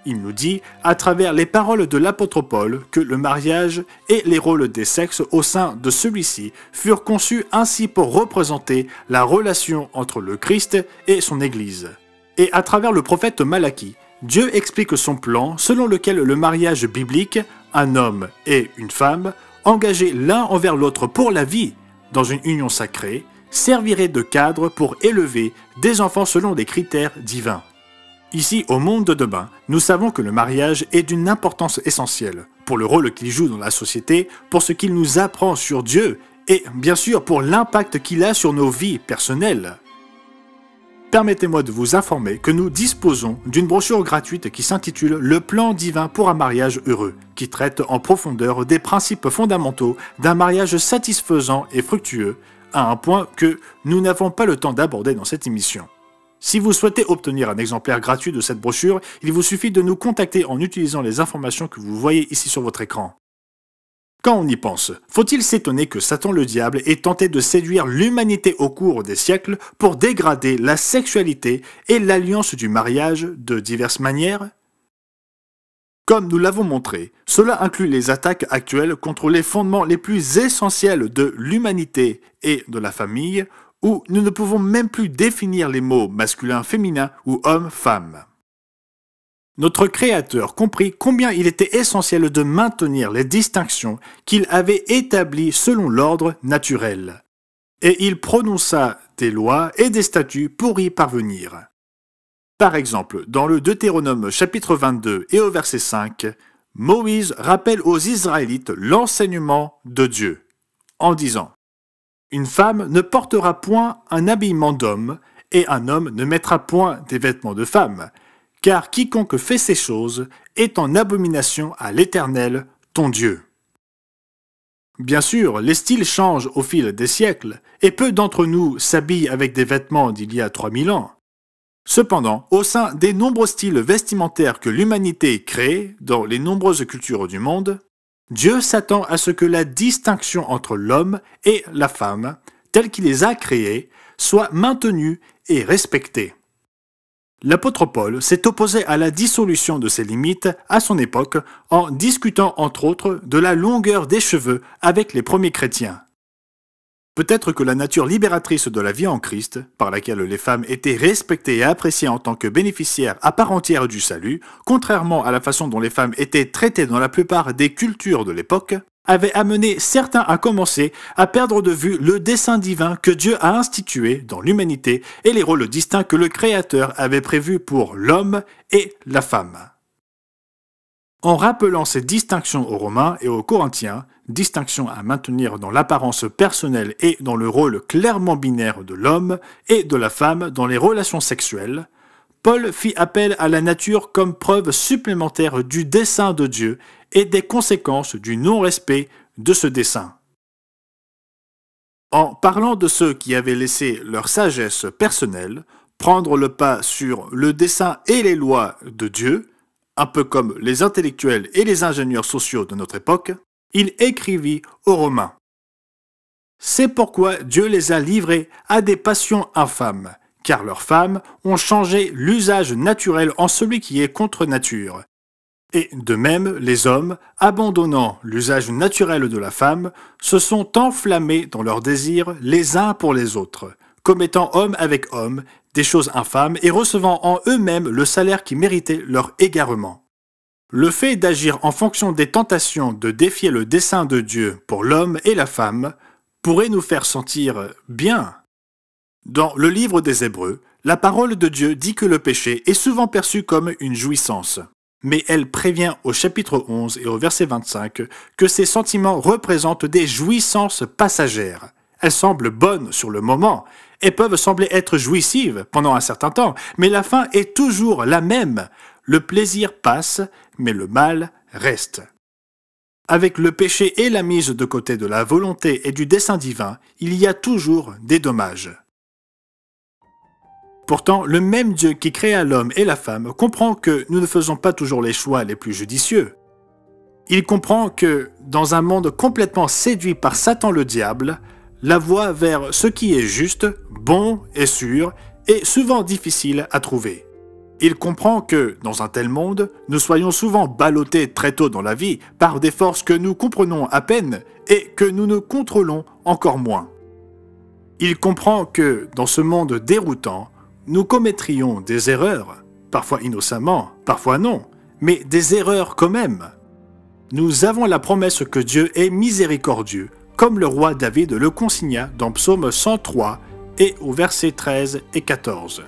Il nous dit, à travers les paroles de l'apôtre Paul, que le mariage et les rôles des sexes au sein de celui-ci furent conçus ainsi pour représenter la relation entre le Christ et son Église. Et à travers le prophète Malachie, Dieu explique son plan selon lequel le mariage biblique, un homme et une femme, engagés l'un envers l'autre pour la vie, dans une union sacrée, servirait de cadre pour élever des enfants selon des critères divins. Ici, au monde de demain, nous savons que le mariage est d'une importance essentielle pour le rôle qu'il joue dans la société, pour ce qu'il nous apprend sur Dieu et, bien sûr, pour l'impact qu'il a sur nos vies personnelles. Permettez-moi de vous informer que nous disposons d'une brochure gratuite qui s'intitule « Le plan divin pour un mariage heureux », qui traite en profondeur des principes fondamentaux d'un mariage satisfaisant et fructueux, à un point que nous n'avons pas le temps d'aborder dans cette émission. Si vous souhaitez obtenir un exemplaire gratuit de cette brochure, il vous suffit de nous contacter en utilisant les informations que vous voyez ici sur votre écran. Quand on y pense, faut-il s'étonner que Satan le diable ait tenté de séduire l'humanité au cours des siècles pour dégrader la sexualité et l'alliance du mariage de diverses manières? Comme nous l'avons montré, cela inclut les attaques actuelles contre les fondements les plus essentiels de l'humanité et de la famille, où nous ne pouvons même plus définir les mots masculin, féminin ou homme, femme. Notre Créateur comprit combien il était essentiel de maintenir les distinctions qu'il avait établies selon l'ordre naturel. Et il prononça des lois et des statuts pour y parvenir. Par exemple, dans le Deutéronome chapitre 22 et au verset 5, Moïse rappelle aux Israélites l'enseignement de Dieu, en disant: « Une femme ne portera point un habillement d'homme, et un homme ne mettra point des vêtements de femme, car quiconque fait ces choses est en abomination à l'Éternel, ton Dieu. » Bien sûr, les styles changent au fil des siècles, et peu d'entre nous s'habillent avec des vêtements d'il y a 3000 ans. Cependant, au sein des nombreux styles vestimentaires que l'humanité crée dans les nombreuses cultures du monde, Dieu s'attend à ce que la distinction entre l'homme et la femme, telle qu'il les a créés, soit maintenue et respectée. L'apôtre Paul s'est opposé à la dissolution de ces limites à son époque en discutant entre autres de la longueur des cheveux avec les premiers chrétiens. Peut-être que la nature libératrice de la vie en Christ, par laquelle les femmes étaient respectées et appréciées en tant que bénéficiaires à part entière du salut, contrairement à la façon dont les femmes étaient traitées dans la plupart des cultures de l'époque, avait amené certains à commencer à perdre de vue le dessein divin que Dieu a institué dans l'humanité et les rôles distincts que le Créateur avait prévus pour l'homme et la femme. En rappelant ces distinctions aux Romains et aux Corinthiens, distinctions à maintenir dans l'apparence personnelle et dans le rôle clairement binaire de l'homme et de la femme dans les relations sexuelles, Paul fit appel à la nature comme preuve supplémentaire du dessein de Dieu et des conséquences du non-respect de ce dessein. En parlant de ceux qui avaient laissé leur sagesse personnelle prendre le pas sur le dessein et les lois de Dieu, un peu comme les intellectuels et les ingénieurs sociaux de notre époque, il écrivit aux Romains: « C'est pourquoi Dieu les a livrés à des passions infâmes, car leurs femmes ont changé l'usage naturel en celui qui est contre nature. Et de même, les hommes, abandonnant l'usage naturel de la femme, se sont enflammés dans leurs désirs les uns pour les autres, commettant homme avec homme des choses infâmes et recevant en eux-mêmes le salaire qui méritait leur égarement. Le fait d'agir en fonction des tentations de défier le dessein de Dieu pour l'homme et la femme pourrait nous faire sentir bien. Dans le livre des Hébreux, la parole de Dieu dit que le péché est souvent perçu comme une jouissance, mais elle prévient au chapitre 11 et au verset 25 que ces sentiments représentent des jouissances passagères, Elles semblent bonnes sur le moment et peuvent sembler être jouissives pendant un certain temps, mais la fin est toujours la même. Le plaisir passe, mais le mal reste. Avec le péché et la mise de côté de la volonté et du dessein divin, il y a toujours des dommages. Pourtant, le même Dieu qui créa l'homme et la femme comprend que nous ne faisons pas toujours les choix les plus judicieux. Il comprend que, dans un monde complètement séduit par Satan le diable, la voie vers ce qui est juste, bon et sûr est souvent difficile à trouver. Il comprend que, dans un tel monde, nous soyons souvent ballottés très tôt dans la vie par des forces que nous comprenons à peine et que nous ne contrôlons encore moins. Il comprend que, dans ce monde déroutant, nous commettrions des erreurs, parfois innocemment, parfois non, mais des erreurs quand même. Nous avons la promesse que Dieu est miséricordieux, comme le roi David le consigna dans Psaume 103 et au verset 13 et 14.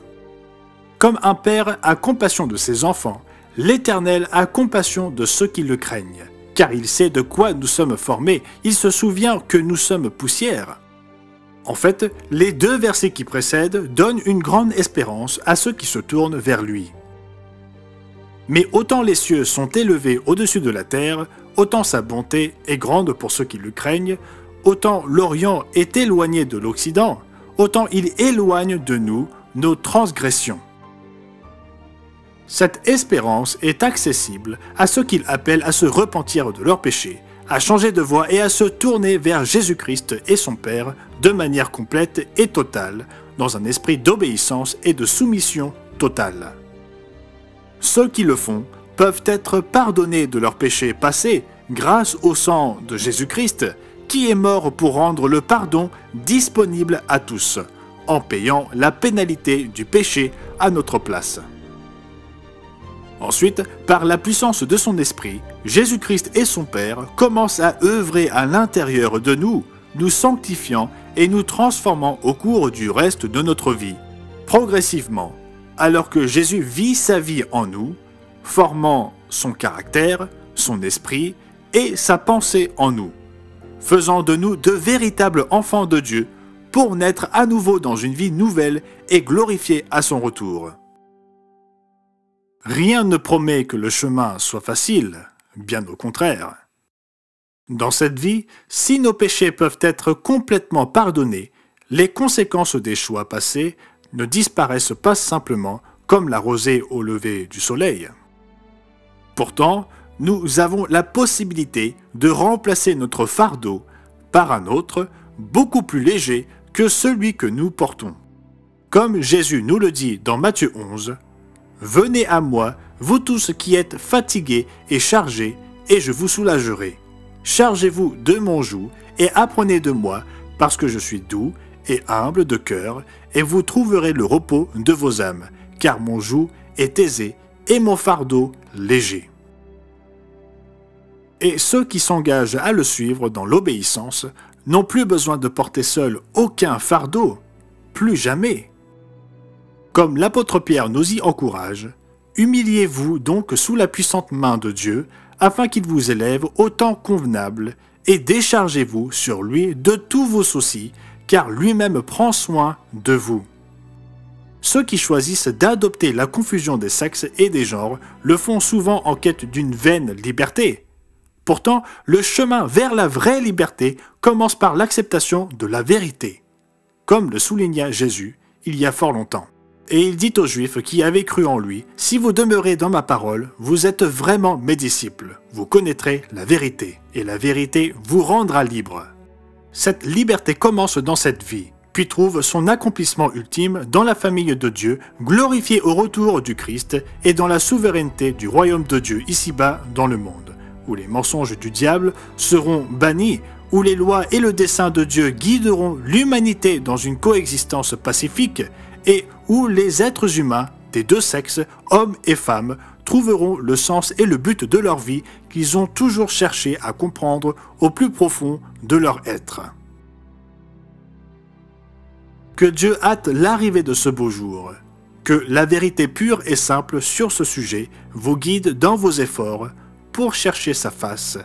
Comme un père a compassion de ses enfants, l'Éternel a compassion de ceux qui le craignent, car il sait de quoi nous sommes formés, il se souvient que nous sommes poussière. En fait, les deux versets qui précèdent donnent une grande espérance à ceux qui se tournent vers lui. Mais autant les cieux sont élevés au-dessus de la terre, autant sa bonté est grande pour ceux qui le craignent, autant l'Orient est éloigné de l'Occident, autant il éloigne de nous nos transgressions. Cette espérance est accessible à ceux qu'il appelle à se repentir de leurs péchés, à changer de voie et à se tourner vers Jésus-Christ et son Père de manière complète et totale, dans un esprit d'obéissance et de soumission totale. Ceux qui le font peuvent être pardonnés de leurs péchés passés grâce au sang de Jésus-Christ, qui est mort pour rendre le pardon disponible à tous, en payant la pénalité du péché à notre place. Ensuite, par la puissance de son esprit, Jésus-Christ et son Père commencent à œuvrer à l'intérieur de nous, nous sanctifiant et nous transformant au cours du reste de notre vie, progressivement, alors que Jésus vit sa vie en nous, formant son caractère, son esprit et sa pensée en nous, faisant de nous de véritables enfants de Dieu pour naître à nouveau dans une vie nouvelle et glorifiée à son retour. Rien ne promet que le chemin soit facile, bien au contraire. Dans cette vie, si nos péchés peuvent être complètement pardonnés, les conséquences des choix passés ne disparaissent pas simplement comme la rosée au lever du soleil. Pourtant, nous avons la possibilité de remplacer notre fardeau par un autre, beaucoup plus léger que celui que nous portons. Comme Jésus nous le dit dans Matthieu 11, « Venez à moi, vous tous qui êtes fatigués et chargés, et je vous soulagerai. Chargez-vous de mon joug et apprenez de moi, parce que je suis doux et humble de cœur, et vous trouverez le repos de vos âmes, car mon joug est aisé et mon fardeau léger. » Et ceux qui s'engagent à le suivre dans l'obéissance n'ont plus besoin de porter seuls aucun fardeau, plus jamais. Comme l'apôtre Pierre nous y encourage, humiliez-vous donc sous la puissante main de Dieu, afin qu'il vous élève au temps convenable, et déchargez-vous sur lui de tous vos soucis, car lui-même prend soin de vous. Ceux qui choisissent d'adopter la confusion des sexes et des genres le font souvent en quête d'une vaine liberté. Pourtant, le chemin vers la vraie liberté commence par l'acceptation de la vérité, comme le souligna Jésus il y a fort longtemps. Et il dit aux Juifs qui avaient cru en lui, « Si vous demeurez dans ma parole, vous êtes vraiment mes disciples. Vous connaîtrez la vérité, et la vérité vous rendra libre. » Cette liberté commence dans cette vie, puis trouve son accomplissement ultime dans la famille de Dieu, glorifiée au retour du Christ et dans la souveraineté du royaume de Dieu ici-bas dans le monde, où les mensonges du diable seront bannis, où les lois et le dessein de Dieu guideront l'humanité dans une coexistence pacifique, et où les êtres humains des deux sexes, hommes et femmes, trouveront le sens et le but de leur vie qu'ils ont toujours cherché à comprendre au plus profond de leur être. Que Dieu hâte l'arrivée de ce beau jour, que la vérité pure et simple sur ce sujet vous guide dans vos efforts pour chercher sa face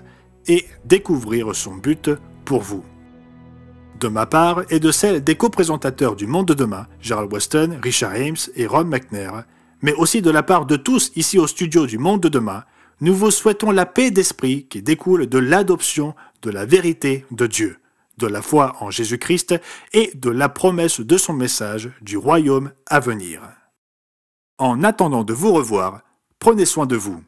et découvrir son but pour vous. De ma part et de celle des co-présentateurs du Monde de demain, Gerald Weston, Richard Ames et Ron McNair, mais aussi de la part de tous ici au studio du Monde de demain, nous vous souhaitons la paix d'esprit qui découle de l'adoption de la vérité de Dieu, de la foi en Jésus-Christ et de la promesse de son message du royaume à venir. En attendant de vous revoir, prenez soin de vous.